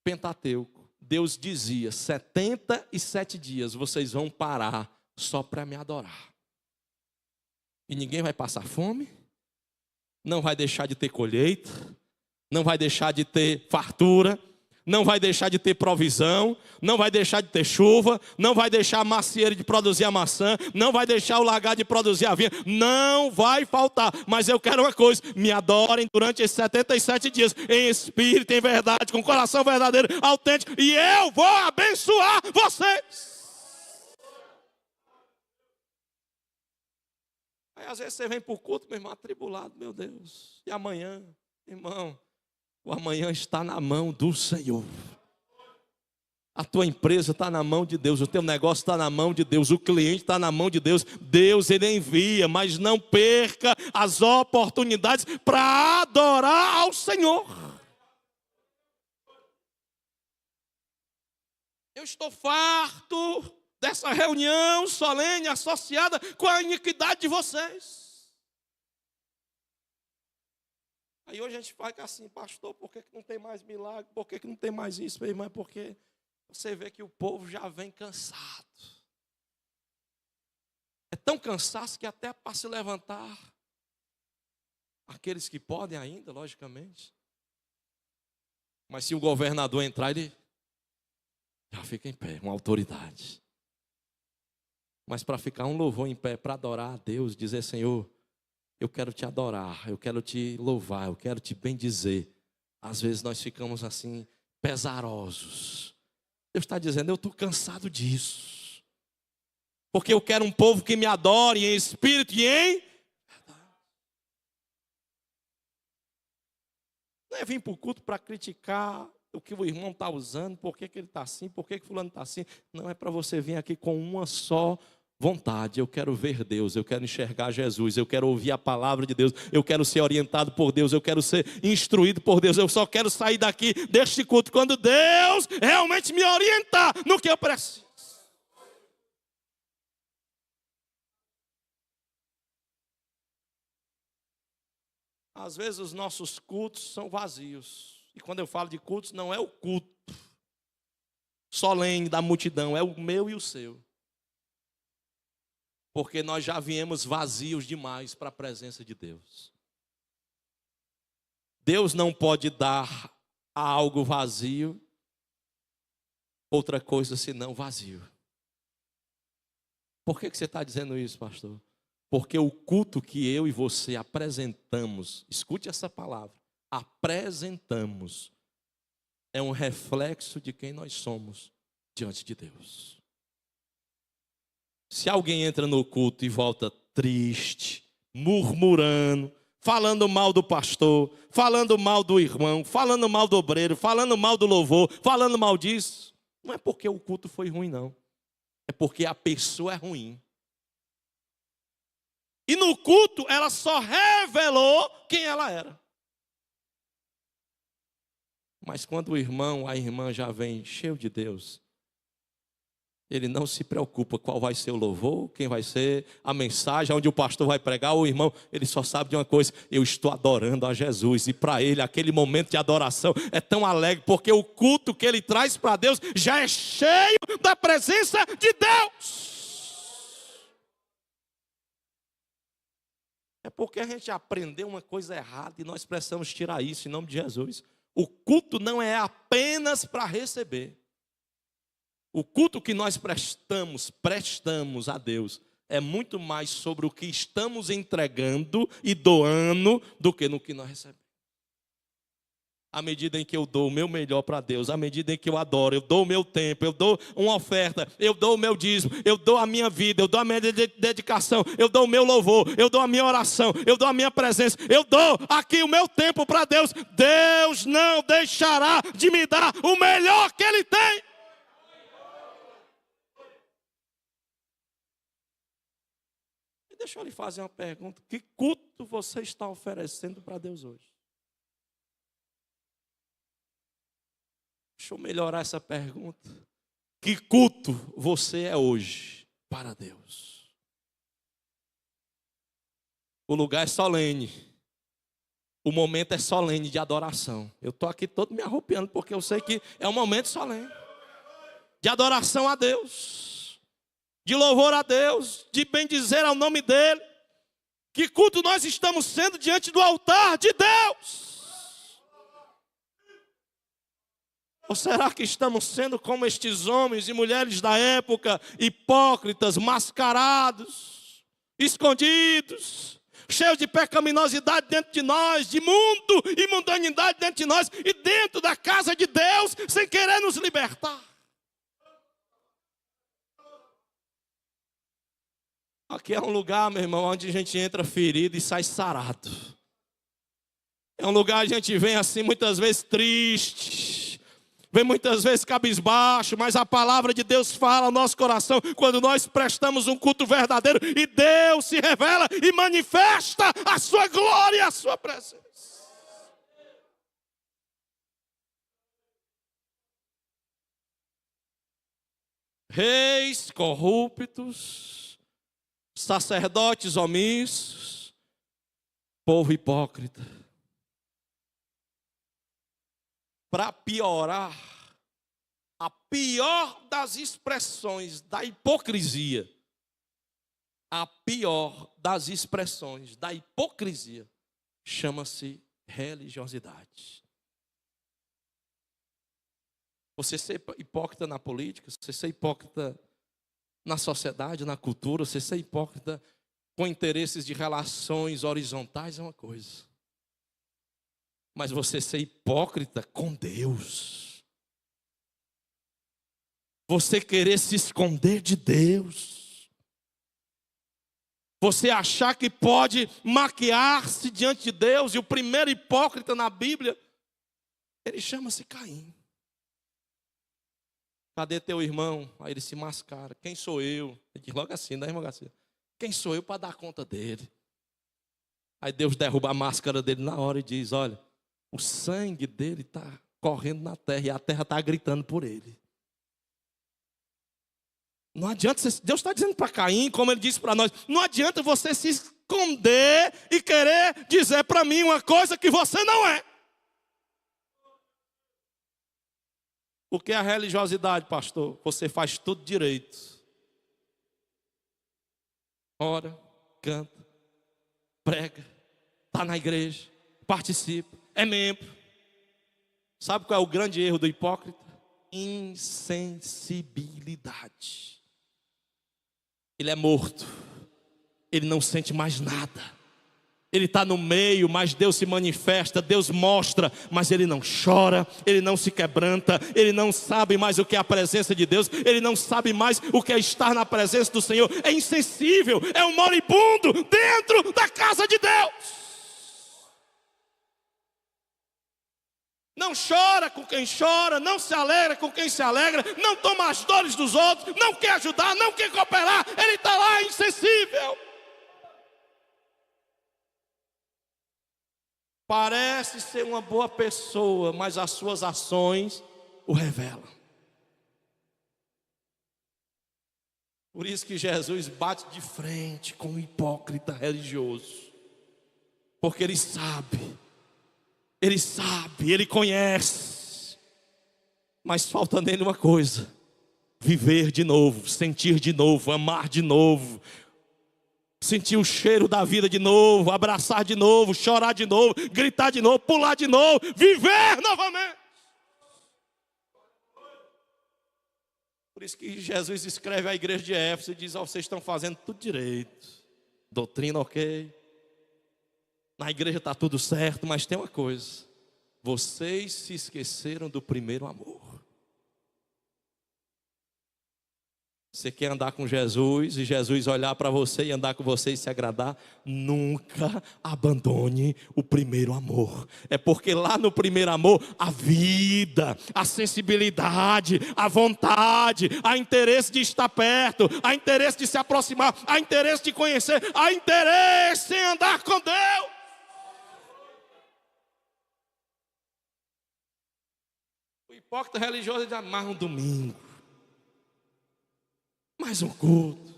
Pentateuco. Deus dizia, 77 dias vocês vão parar só para me adorar. E ninguém vai passar fome, não vai deixar de ter colheita, não vai deixar de ter fartura, não vai deixar de ter provisão, não vai deixar de ter chuva, não vai deixar a macieira de produzir a maçã, não vai deixar o lagar de produzir a vinha, não vai faltar. Mas eu quero uma coisa, me adorem durante esses 77 dias, em espírito, em verdade, com coração verdadeiro, autêntico, e eu vou abençoar vocês. Aí às vezes você vem para o culto, meu irmão, atribulado, meu Deus, e amanhã, irmão, o amanhã está na mão do Senhor. A tua empresa está na mão de Deus, o teu negócio está na mão de Deus, o cliente está na mão de Deus. Deus, Ele envia, mas não perca as oportunidades para adorar ao Senhor. Eu estou farto dessa reunião solene associada com a iniquidade de vocês. Aí hoje a gente fica assim, pastor, por que não tem mais milagre? Por que não tem mais isso, meu irmão? É porque você vê que o povo já vem cansado. É tão cansaço que até para se levantar, aqueles que podem ainda, logicamente. Mas se o governador entrar, ele já fica em pé, uma autoridade. Mas para ficar um louvor em pé, para adorar a Deus, dizer, Senhor, eu quero te adorar, eu quero te louvar, eu quero te bendizer. Às vezes nós ficamos assim, pesarosos. Deus está dizendo, eu estou cansado disso. Porque eu quero um povo que me adore em espírito e em verdade. Não é vir para o culto para criticar o que o irmão está usando, por que ele está assim, por que fulano está assim. Não, é para você vir aqui com uma só vontade. Eu quero ver Deus, eu quero enxergar Jesus, eu quero ouvir a palavra de Deus, eu quero ser orientado por Deus, eu quero ser instruído por Deus. Eu só quero sair daqui deste culto quando Deus realmente me orientar no que eu preciso. Às vezes os nossos cultos são vazios. E quando eu falo de cultos, não é o culto solene da multidão, é o meu e o seu. Porque nós já viemos vazios demais para a presença de Deus. Deus não pode dar a algo vazio outra coisa senão vazio. Por que você está dizendo isso, pastor? Porque o culto que eu e você apresentamos, escute essa palavra, apresentamos, é um reflexo de quem nós somos diante de Deus. Se alguém entra no culto e volta triste, murmurando, falando mal do pastor, falando mal do irmão, falando mal do obreiro, falando mal do louvor, falando mal disso, não é porque o culto foi ruim, não. É porque a pessoa é ruim. E no culto ela só revelou quem ela era. Mas quando o irmão, a irmã já vem cheio de Deus, ele não se preocupa qual vai ser o louvor, quem vai ser a mensagem, onde o pastor vai pregar, o irmão, ele só sabe de uma coisa, eu estou adorando a Jesus. E para ele, aquele momento de adoração é tão alegre, porque o culto que ele traz para Deus já é cheio da presença de Deus. É porque a gente aprendeu uma coisa errada e nós precisamos tirar isso em nome de Jesus. O culto não é apenas para receber. O culto que nós prestamos a Deus, é muito mais sobre o que estamos entregando e doando do que no que nós recebemos. À medida em que eu dou o meu melhor para Deus, à medida em que eu adoro, eu dou o meu tempo, eu dou uma oferta, eu dou o meu dízimo, eu dou a minha vida, eu dou a minha dedicação, eu dou o meu louvor, eu dou a minha oração, eu dou a minha presença, eu dou aqui o meu tempo para Deus. Deus não deixará de me dar o melhor que Ele tem. E deixa eu lhe fazer uma pergunta: que culto você está oferecendo para Deus hoje? Deixa eu melhorar essa pergunta. Que culto você é hoje para Deus? O lugar é solene. O momento é solene de adoração. Eu estou aqui todo me arrupiando, porque eu sei que é um momento solene. De adoração a Deus. De louvor a Deus. De bendizer ao nome dEle. Que culto nós estamos sendo diante do altar de Deus? Ou será que estamos sendo como estes homens e mulheres da época, hipócritas, mascarados, escondidos, cheios de pecaminosidade dentro de nós, de mundo e mundanidade dentro de nós, e dentro da casa de Deus, sem querer nos libertar? Aqui é um lugar, meu irmão, onde a gente entra ferido e sai sarado. É um lugar onde a gente vem assim muitas vezes triste, vem muitas vezes cabisbaixo, mas a palavra de Deus fala ao nosso coração quando nós prestamos um culto verdadeiro e Deus se revela e manifesta a sua glória e a sua presença. Reis corruptos, sacerdotes omissos, povo hipócrita. para piorar, a pior das expressões da hipocrisia, a pior das expressões da hipocrisia, chama-se religiosidade. Você ser hipócrita na política, você ser hipócrita na sociedade, na cultura, você ser hipócrita com interesses de relações horizontais é uma coisa. Mas você ser hipócrita com Deus, você querer se esconder de Deus, você achar que pode maquiar-se diante de Deus, e o primeiro hipócrita na Bíblia, ele chama-se Caim. Cadê teu irmão? Aí ele se mascara. Quem sou eu? Ele diz logo assim, né, irmão Garcia? Quem sou eu para dar conta dele? Aí Deus derruba a máscara dele na hora e diz: olha, o sangue dele está correndo na terra e a terra está gritando por ele. Não adianta, Deus está dizendo para Caim, como ele disse para nós, não adianta você se esconder e querer dizer para mim uma coisa que você não é. O que é a religiosidade, pastor? Você faz tudo direito. Ora, canta, prega, está na igreja, participa, é membro. Sabe qual é o grande erro do hipócrita? Insensibilidade. Ele é morto, ele não sente mais nada. Ele está no meio, mas Deus se manifesta, Deus mostra, mas ele não chora, ele não se quebranta, ele não sabe mais o que é a presença de Deus, ele não sabe mais o que é estar na presença do Senhor. É insensível, é um moribundo dentro da casa de Deus. Não chora com quem chora, não se alegra com quem se alegra, não toma as dores dos outros, não quer ajudar, não quer cooperar, ele está lá insensível. Parece ser uma boa pessoa, mas as suas ações o revelam. Por isso que Jesus bate de frente com o hipócrita religioso. Porque ele sabe, ele conhece. Mas falta nele uma coisa: viver de novo, sentir de novo, amar de novo. Sentir o cheiro da vida de novo, abraçar de novo, chorar de novo, gritar de novo, pular de novo, viver novamente. Por isso que Jesus escreve à igreja de Éfeso e diz: oh, vocês estão fazendo tudo direito, doutrina ok, na igreja está tudo certo, mas tem uma coisa: vocês se esqueceram do primeiro amor. Você quer andar com Jesus e Jesus olhar para você e andar com você e se agradar? Nunca abandone o primeiro amor. É porque lá no primeiro amor, a vida, a sensibilidade, a vontade, a interesse de estar perto, a interesse de se aproximar, a interesse de conhecer, a interesse em andar com Deus. O hipócrita religioso ele amarra um domingo, mais um culto,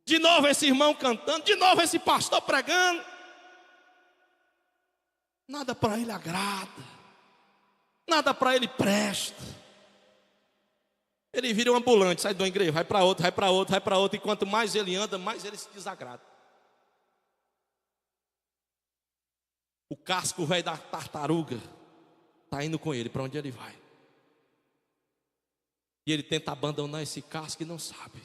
de novo esse irmão cantando, de novo esse pastor pregando. Nada para ele agrada, nada para ele presta. Ele vira um ambulante, sai de uma igreja, vai para outra, vai para outra, vai para outra. E quanto mais ele anda, mais ele se desagrada. O casco velho da tartaruga está indo com ele para onde ele vai. E ele tenta abandonar esse casco e não sabe.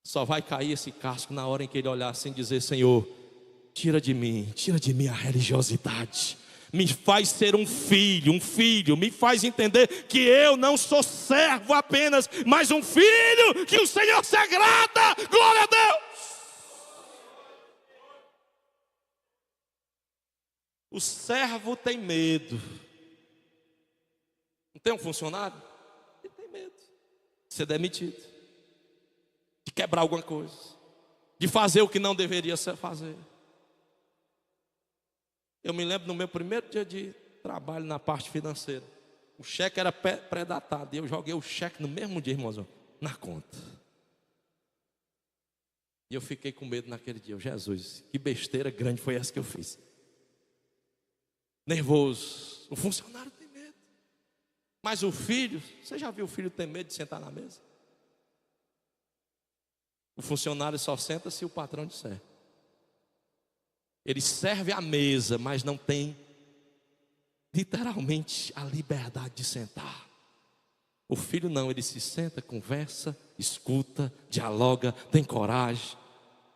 Só vai cair esse casco na hora em que ele olhar assim e dizer: Senhor, tira de mim a religiosidade. Me faz ser um filho, me faz entender que eu não sou servo apenas, mas um filho que o Senhor se agrada. Glória a Deus. O servo tem medo. Não tem um funcionário? Ele tem medo de ser demitido, de quebrar alguma coisa, de fazer o que não deveria fazer. Eu me lembro no meu primeiro dia de trabalho na parte financeira. O cheque era pré-datado e eu joguei o cheque no mesmo dia, irmãozão, na conta. E eu fiquei com medo naquele dia. Jesus, que besteira grande foi essa que eu fiz. nervoso. O funcionário tem medo. Mas o filho, você já viu o filho ter medo de sentar na mesa? O funcionário só senta se o patrão disser. Ele serve a mesa, mas não tem literalmente a liberdade de sentar. O filho não, ele se senta, conversa, escuta, dialoga, tem coragem.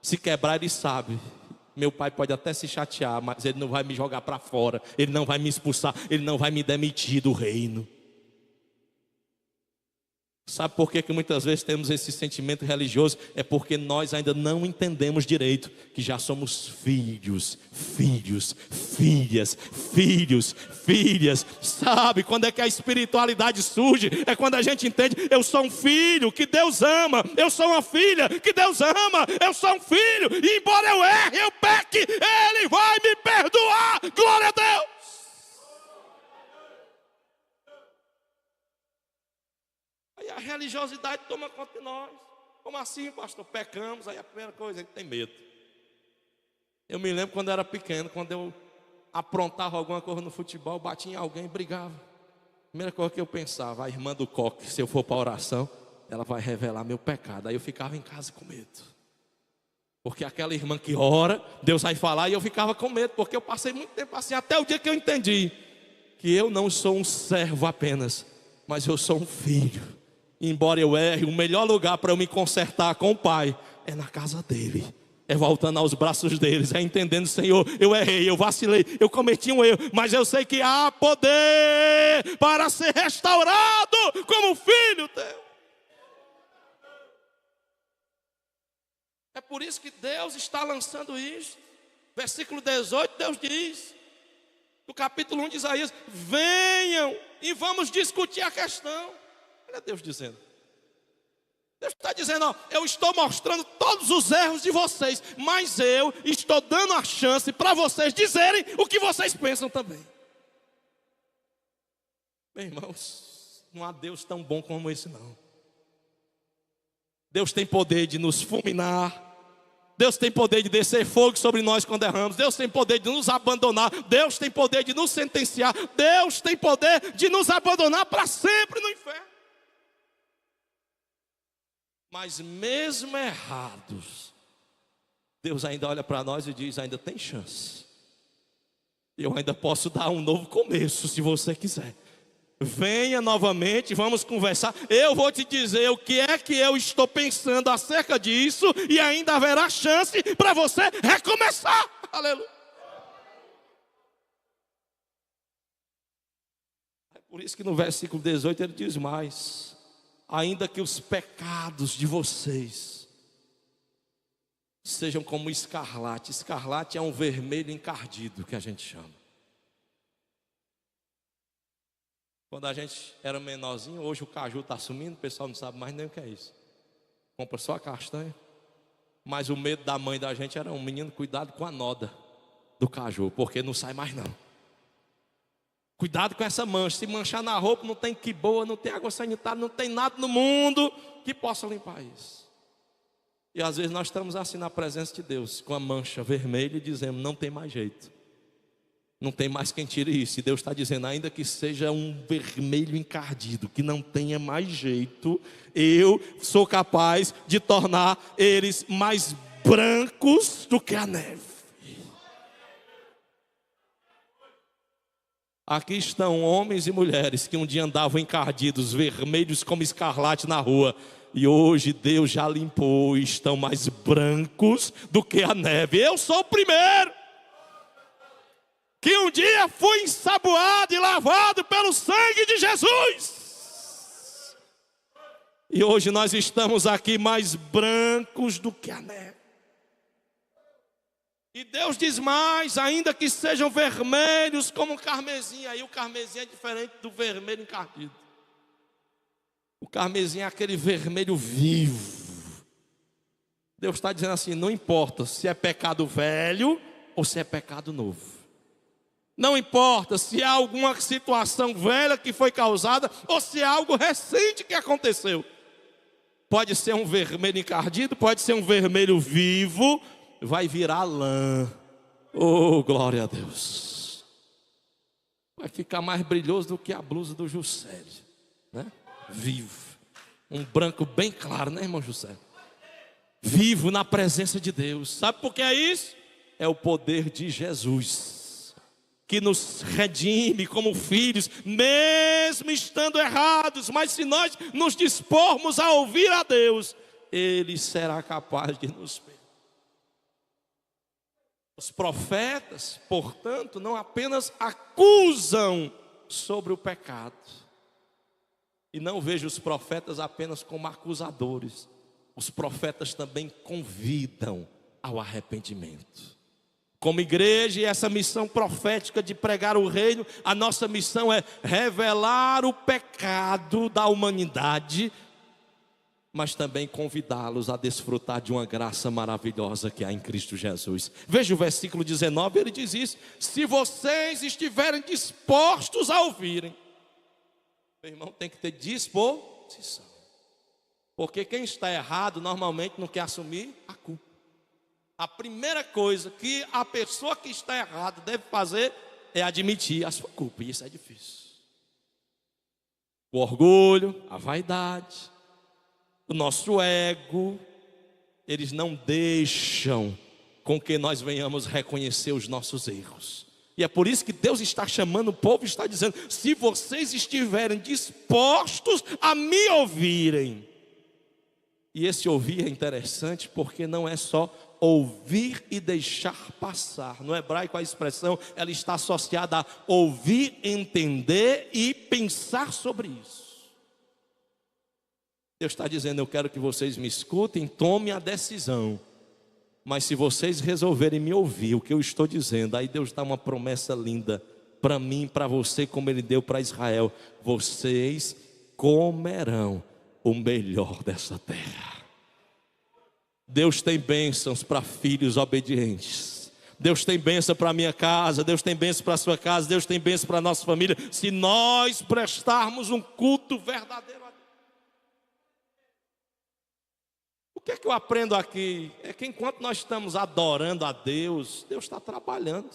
Se quebrar, ele sabe. Meu pai pode até se chatear, mas ele não vai me jogar para fora. Ele não vai me expulsar, ele não vai me demitir do reino. Sabe por que muitas vezes temos esse sentimento religioso? É porque nós ainda não entendemos direito que já somos filhos, filhas. Sabe quando é que a espiritualidade surge? É quando a gente entende, eu sou um filho que Deus ama. Eu sou uma filha que Deus ama. Eu sou um filho e embora eu erre, eu peque, Ele vai me perdoar. Glória a Deus. A religiosidade toma conta de nós. Como assim, pastor? Pecamos. Aí a primeira coisa, a gente tem medo. Eu me lembro quando eu era pequeno, quando eu aprontava alguma coisa no futebol, batia em alguém e brigava. Primeira coisa que eu pensava, a irmã do coque, se eu for para a oração, ela vai revelar meu pecado. Aí eu ficava em casa com medo. Porque aquela irmã que ora, Deus vai falar, e eu ficava com medo, porque eu passei muito tempo assim, até o dia que eu entendi que eu não sou um servo apenas, mas eu sou um filho. Embora eu erre, o melhor lugar para eu me consertar com o Pai é na casa dele. É voltando aos braços deles, é entendendo, Senhor, eu errei, eu vacilei, eu cometi um erro, mas eu sei que há poder para ser restaurado como filho teu. É por isso que Deus está lançando isso. Versículo 18, Deus diz, no capítulo 1 de Isaías, venham e vamos discutir a questão. Olha Deus dizendo. Deus está dizendo, ó, eu estou mostrando todos os erros de vocês, mas eu estou dando a chance para vocês dizerem o que vocês pensam também. Meus irmãos, não há Deus tão bom como esse não. Deus tem poder de nos fulminar. Deus tem poder de descer fogo sobre nós quando erramos. Deus tem poder de nos abandonar. Deus tem poder de nos sentenciar. Deus tem poder de nos abandonar para sempre no inferno. Mas mesmo errados, Deus ainda olha para nós e diz, ainda tem chance. Eu ainda posso dar um novo começo, se você quiser. Venha novamente, vamos conversar. Eu vou te dizer o que é que eu estou pensando acerca disso, e ainda haverá chance para você recomeçar. Aleluia. É por isso que no versículo 18 ele diz mais: ainda que os pecados de vocês sejam como escarlate. Escarlate é um vermelho encardido que a gente chama. Quando a gente era menorzinho, hoje o caju está sumindo, o pessoal não sabe mais nem o que é isso. Compra só a castanha. Mas o medo da mãe da gente era um menino, cuidado com a noda do caju, porque não sai mais não. Cuidado com essa mancha. Se manchar na roupa, não tem que boa, não tem água sanitária, não tem nada no mundo que possa limpar isso. E às vezes nós estamos assim na presença de Deus, com a mancha vermelha, e dizemos, não tem mais jeito. Não tem mais quem tire isso. E Deus está dizendo, ainda que seja um vermelho encardido, que não tenha mais jeito, eu sou capaz de tornar eles mais brancos do que a neve. Aqui estão homens e mulheres que um dia andavam encardidos, vermelhos como escarlate na rua, e hoje Deus já limpou e estão mais brancos do que a neve. Eu sou o primeiro que um dia fui ensaboado e lavado pelo sangue de Jesus. E hoje nós estamos aqui mais brancos do que a neve. E Deus diz mais, ainda que sejam vermelhos como o carmesim. Aí o carmesim é diferente do vermelho encardido. O carmesim é aquele vermelho vivo. Deus está dizendo assim, não importa se é pecado velho ou se é pecado novo. Não importa se há alguma situação velha que foi causada ou se é algo recente que aconteceu. Pode ser um vermelho encardido, pode ser um vermelho vivo, vai virar lã. Oh, glória a Deus. Vai ficar mais brilhoso do que a blusa do Juscelio, né? Vivo. Um branco bem claro, né, irmão Juscelio? Vivo na presença de Deus. Sabe por que é isso? É o poder de Jesus, que nos redime como filhos, mesmo estando errados. Mas se nós nos dispormos a ouvir a Deus, Ele será capaz de nos perdoar. Os profetas, portanto, não apenas acusam sobre o pecado. E não vejo os profetas apenas como acusadores. Os profetas também convidam ao arrependimento. Como igreja, e essa missão profética de pregar o reino, a nossa missão é revelar o pecado da humanidade, mas também convidá-los a desfrutar de uma graça maravilhosa que há em Cristo Jesus. Veja o versículo 19, ele diz isso: se vocês estiverem dispostos a ouvirem. Meu irmão, tem que ter disposição, porque quem está errado normalmente não quer assumir a culpa. A primeira coisa que a pessoa que está errada deve fazer é admitir a sua culpa, e isso é difícil. O orgulho, a vaidade, o nosso ego, eles não deixam com que nós venhamos reconhecer os nossos erros. E é por isso que Deus está chamando o povo, está dizendo: se vocês estiverem dispostos a me ouvirem. E esse ouvir é interessante porque não é só ouvir e deixar passar. No hebraico a expressão, ela está associada a ouvir, entender e pensar sobre isso. Deus está dizendo: eu quero que vocês me escutem, tomem a decisão. Mas se vocês resolverem me ouvir o que eu estou dizendo, aí Deus dá uma promessa linda para mim, para você, como Ele deu para Israel: vocês comerão o melhor dessa terra. Deus tem bênçãos para filhos obedientes. Deus tem bênção para a minha casa, Deus tem bênção para a sua casa, Deus tem bênção para a nossa família, se nós prestarmos um culto verdadeiro a Deus. O que é que eu aprendo aqui? É que enquanto nós estamos adorando a Deus, Deus está trabalhando.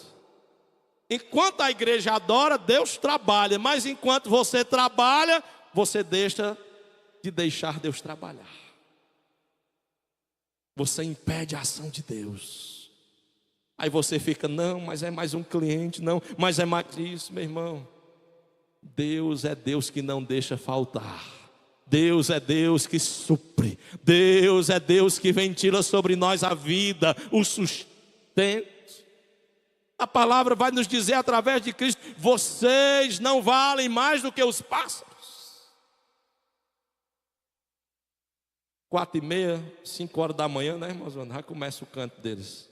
Enquanto a igreja adora, Deus trabalha. Mas enquanto você trabalha, você deixa de deixar Deus trabalhar. Você impede a ação de Deus. Aí você fica: não, mas é mais um cliente, não, mas é mais isso. Meu irmão, Deus é Deus que não deixa faltar. Deus é Deus que supre. Deus é Deus que ventila sobre nós a vida, o sustento. A palavra vai nos dizer através de Cristo: vocês não valem mais do que os pássaros. 4h30, 5 horas da manhã, né, irmãos? Já começa o canto deles.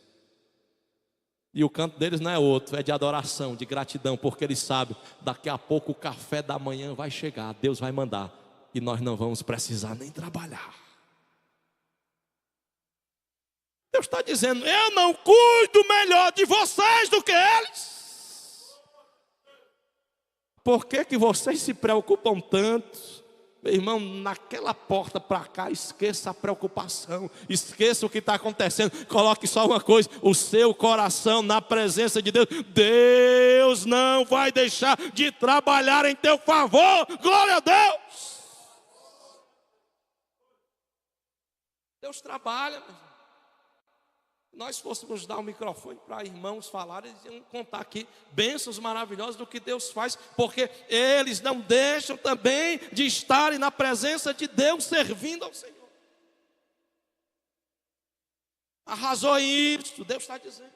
E o canto deles não é outro, é de adoração, de gratidão, porque eles sabem: daqui a pouco o café da manhã vai chegar, Deus vai mandar, e nós não vamos precisar nem trabalhar. Deus está dizendo: eu não cuido melhor de vocês do que eles. Por que vocês se preocupam tanto? Meu irmão, naquela porta para cá, esqueça a preocupação, esqueça o que está acontecendo, coloque só uma coisa: o seu coração na presença de Deus. Deus não vai deixar de trabalhar em teu favor. Glória a Deus. Deus trabalha, meu irmão. Nós fôssemos dar o microfone para irmãos falarem, eles iam contar aqui bênçãos maravilhosas do que Deus faz, porque eles não deixam também de estarem na presença de Deus, servindo ao Senhor. Arrasou isso, Deus está dizendo.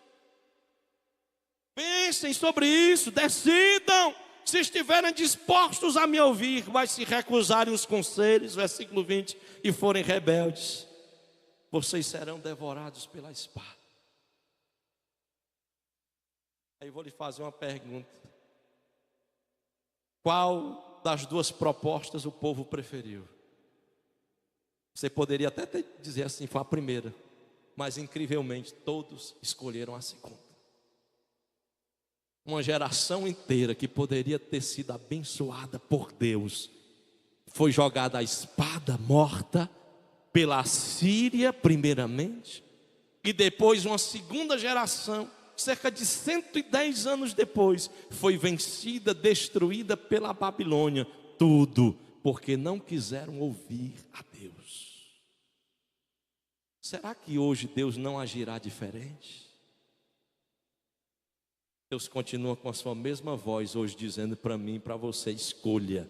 Pensem sobre isso, decidam. Se estiverem dispostos a me ouvir, mas se recusarem os conselhos, versículo 20, e forem rebeldes, vocês serão devorados pela espada. Aí eu vou lhe fazer uma pergunta: qual das duas propostas o povo preferiu? Você poderia até dizer assim: foi a primeira, mas incrivelmente todos escolheram a segunda. Uma geração inteira que poderia ter sido abençoada por Deus foi jogada à espada, morta pela Síria primeiramente, e depois uma segunda geração cerca de 110 anos depois, foi vencida, destruída pela Babilônia. Tudo porque não quiseram ouvir a Deus. Será que hoje Deus não agirá diferente? Deus continua com a sua mesma voz hoje dizendo para mim e para você: escolha.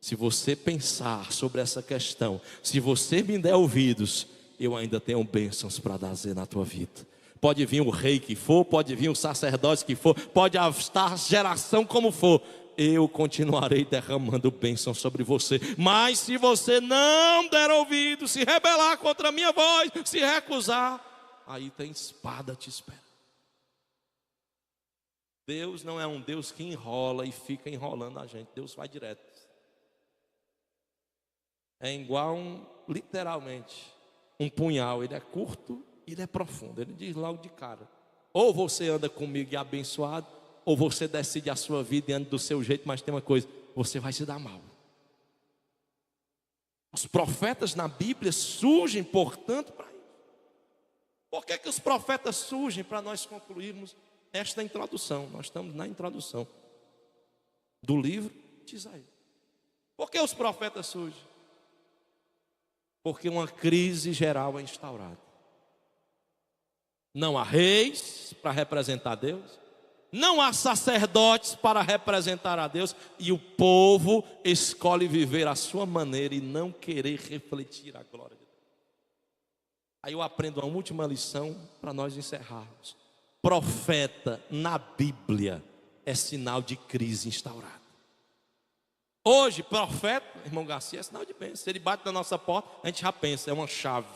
Se você pensar sobre essa questão, se você me der ouvidos, eu ainda tenho bênçãos para dar na tua vida. Pode vir o rei que for, pode vir o sacerdote que for, pode estar geração como for, eu continuarei derramando bênção sobre você. Mas se você não der ouvido, se rebelar contra a minha voz, se recusar, aí tem espada te esperando. Deus não é um Deus que enrola e fica enrolando a gente. Deus vai direto. É igual literalmente, um punhal. Ele é curto, ele é profundo. Ele diz logo de cara: ou você anda comigo e é abençoado, ou você decide a sua vida e anda do seu jeito. Mas tem uma coisa: você vai se dar mal. Os profetas na Bíblia surgem, portanto, para isso. Por que os profetas surgem? Para nós concluirmos esta introdução. Nós estamos na introdução do livro de Isaías. Por que os profetas surgem? Porque uma crise geral é instaurada. Não há reis para representar Deus, não há sacerdotes para representar a Deus, e o povo escolhe viver a sua maneira e não querer refletir a glória de Deus. Aí eu aprendo uma última lição para nós encerrarmos. Profeta na Bíblia é sinal de crise instaurada. Hoje, profeta, irmão Garcia, é sinal de bênção. Se ele bate na nossa porta, a gente já pensa: é uma chave,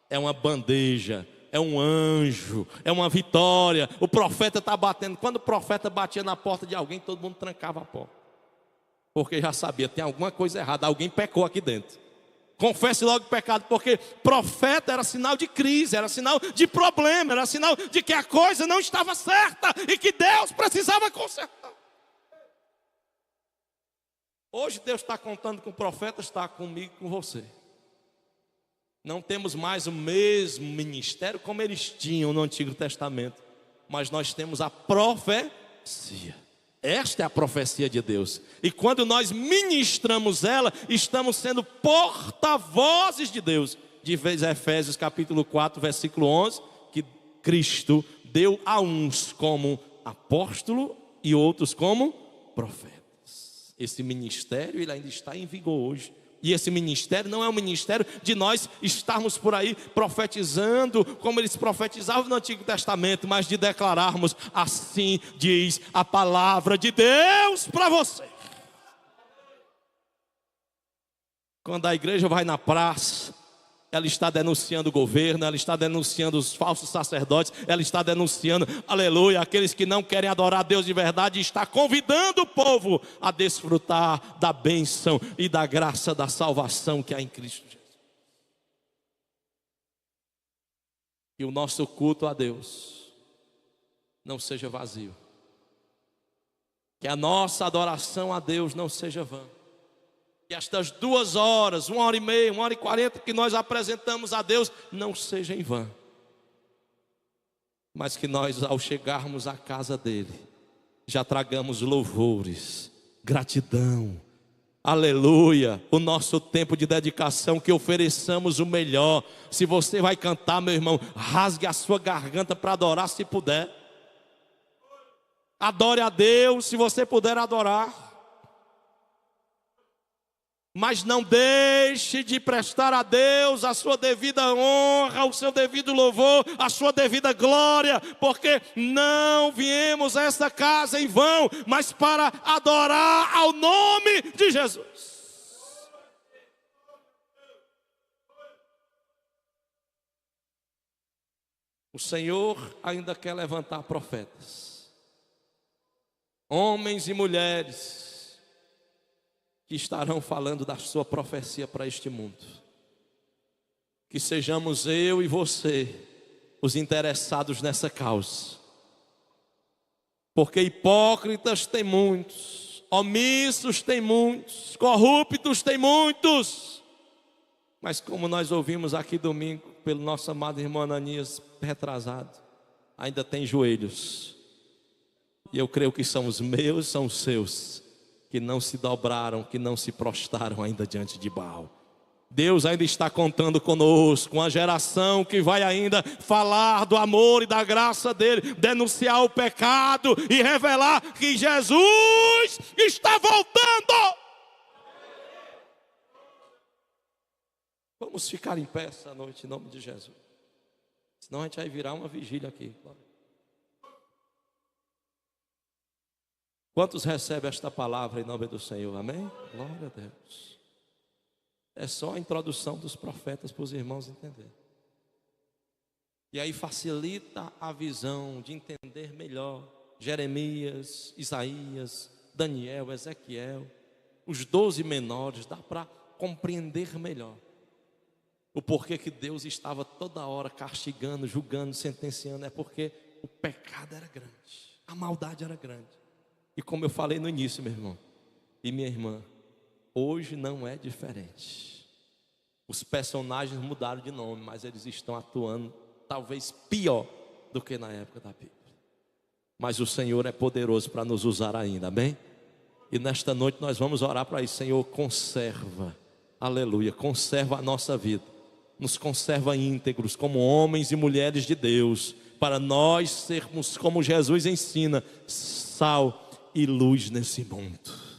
é uma bandeja, é um anjo, é uma vitória. O profeta está batendo. Quando o profeta batia na porta de alguém, todo mundo trancava a porta, porque já sabia, tem alguma coisa errada, alguém pecou aqui dentro. Confesse logo o pecado, porque profeta era sinal de crise, era sinal de problema, era sinal de que a coisa não estava certa e que Deus precisava consertar. Hoje Deus está contando com o profeta, está comigo e com você. Não temos mais o mesmo ministério como eles tinham no Antigo Testamento, mas nós temos a profecia. Esta é a profecia de Deus. E quando nós ministramos ela, estamos sendo porta-vozes de Deus. De Efésios capítulo 4, versículo 11, que Cristo deu a uns como apóstolo e outros como profeta. Esse ministério, ele ainda está em vigor hoje. E esse ministério não é um ministério de nós estarmos por aí profetizando como eles profetizavam no Antigo Testamento, mas de declararmos: assim diz a palavra de Deus para você. Quando a igreja vai na praça, ela está denunciando o governo, ela está denunciando os falsos sacerdotes, ela está denunciando, aleluia, aqueles que não querem adorar a Deus de verdade, e está convidando o povo a desfrutar da bênção e da graça da salvação que há em Cristo Jesus. Que o nosso culto a Deus não seja vazio, que a nossa adoração a Deus não seja vã. Que estas 2 horas, 1h30, 1h40 que nós apresentamos a Deus não seja em vão, mas que nós, ao chegarmos à casa dele, já tragamos louvores, gratidão, aleluia, o nosso tempo de dedicação, que ofereçamos o melhor. Se você vai cantar, meu irmão, rasgue a sua garganta para adorar se puder. Adore a Deus se você puder adorar. Mas não deixe de prestar a Deus a sua devida honra, o seu devido louvor, a sua devida glória, porque não viemos a esta casa em vão, mas para adorar ao nome de Jesus. O Senhor ainda quer levantar profetas, homens e mulheres, que estarão falando da sua profecia para este mundo. Que sejamos eu e você os interessados nessa causa, porque hipócritas tem muitos, omissos tem muitos, corruptos tem muitos, mas como nós ouvimos aqui domingo pelo nosso amado irmão Ananias retrasado, ainda tem joelhos. E eu creio que são os meus, são os seus, que não se dobraram, que não se prostraram ainda diante de Baal. Deus ainda está contando conosco, uma geração que vai ainda falar do amor e da graça dele, denunciar o pecado e revelar que Jesus está voltando. Vamos ficar em pé essa noite em nome de Jesus. Senão a gente vai virar uma vigília aqui. Quantos recebem esta palavra em nome do Senhor? Amém? Glória a Deus. É só a introdução dos profetas para os irmãos entenderem. E aí facilita a visão de entender melhor Jeremias, Isaías, Daniel, Ezequiel, os 12 menores, dá para compreender melhor o porquê que Deus estava toda hora castigando, julgando, sentenciando. É porque o pecado era grande, a maldade era grande. E como eu falei no início, meu irmão e minha irmã, hoje não é diferente. Os personagens mudaram de nome, mas eles estão atuando talvez pior do que na época da Bíblia. Mas o Senhor é poderoso para nos usar ainda, amém? E nesta noite nós vamos orar para isso. Senhor, conserva, aleluia, conserva a nossa vida, nos conserva íntegros como homens e mulheres de Deus, para nós sermos, como Jesus ensina, sal e luz nesse mundo.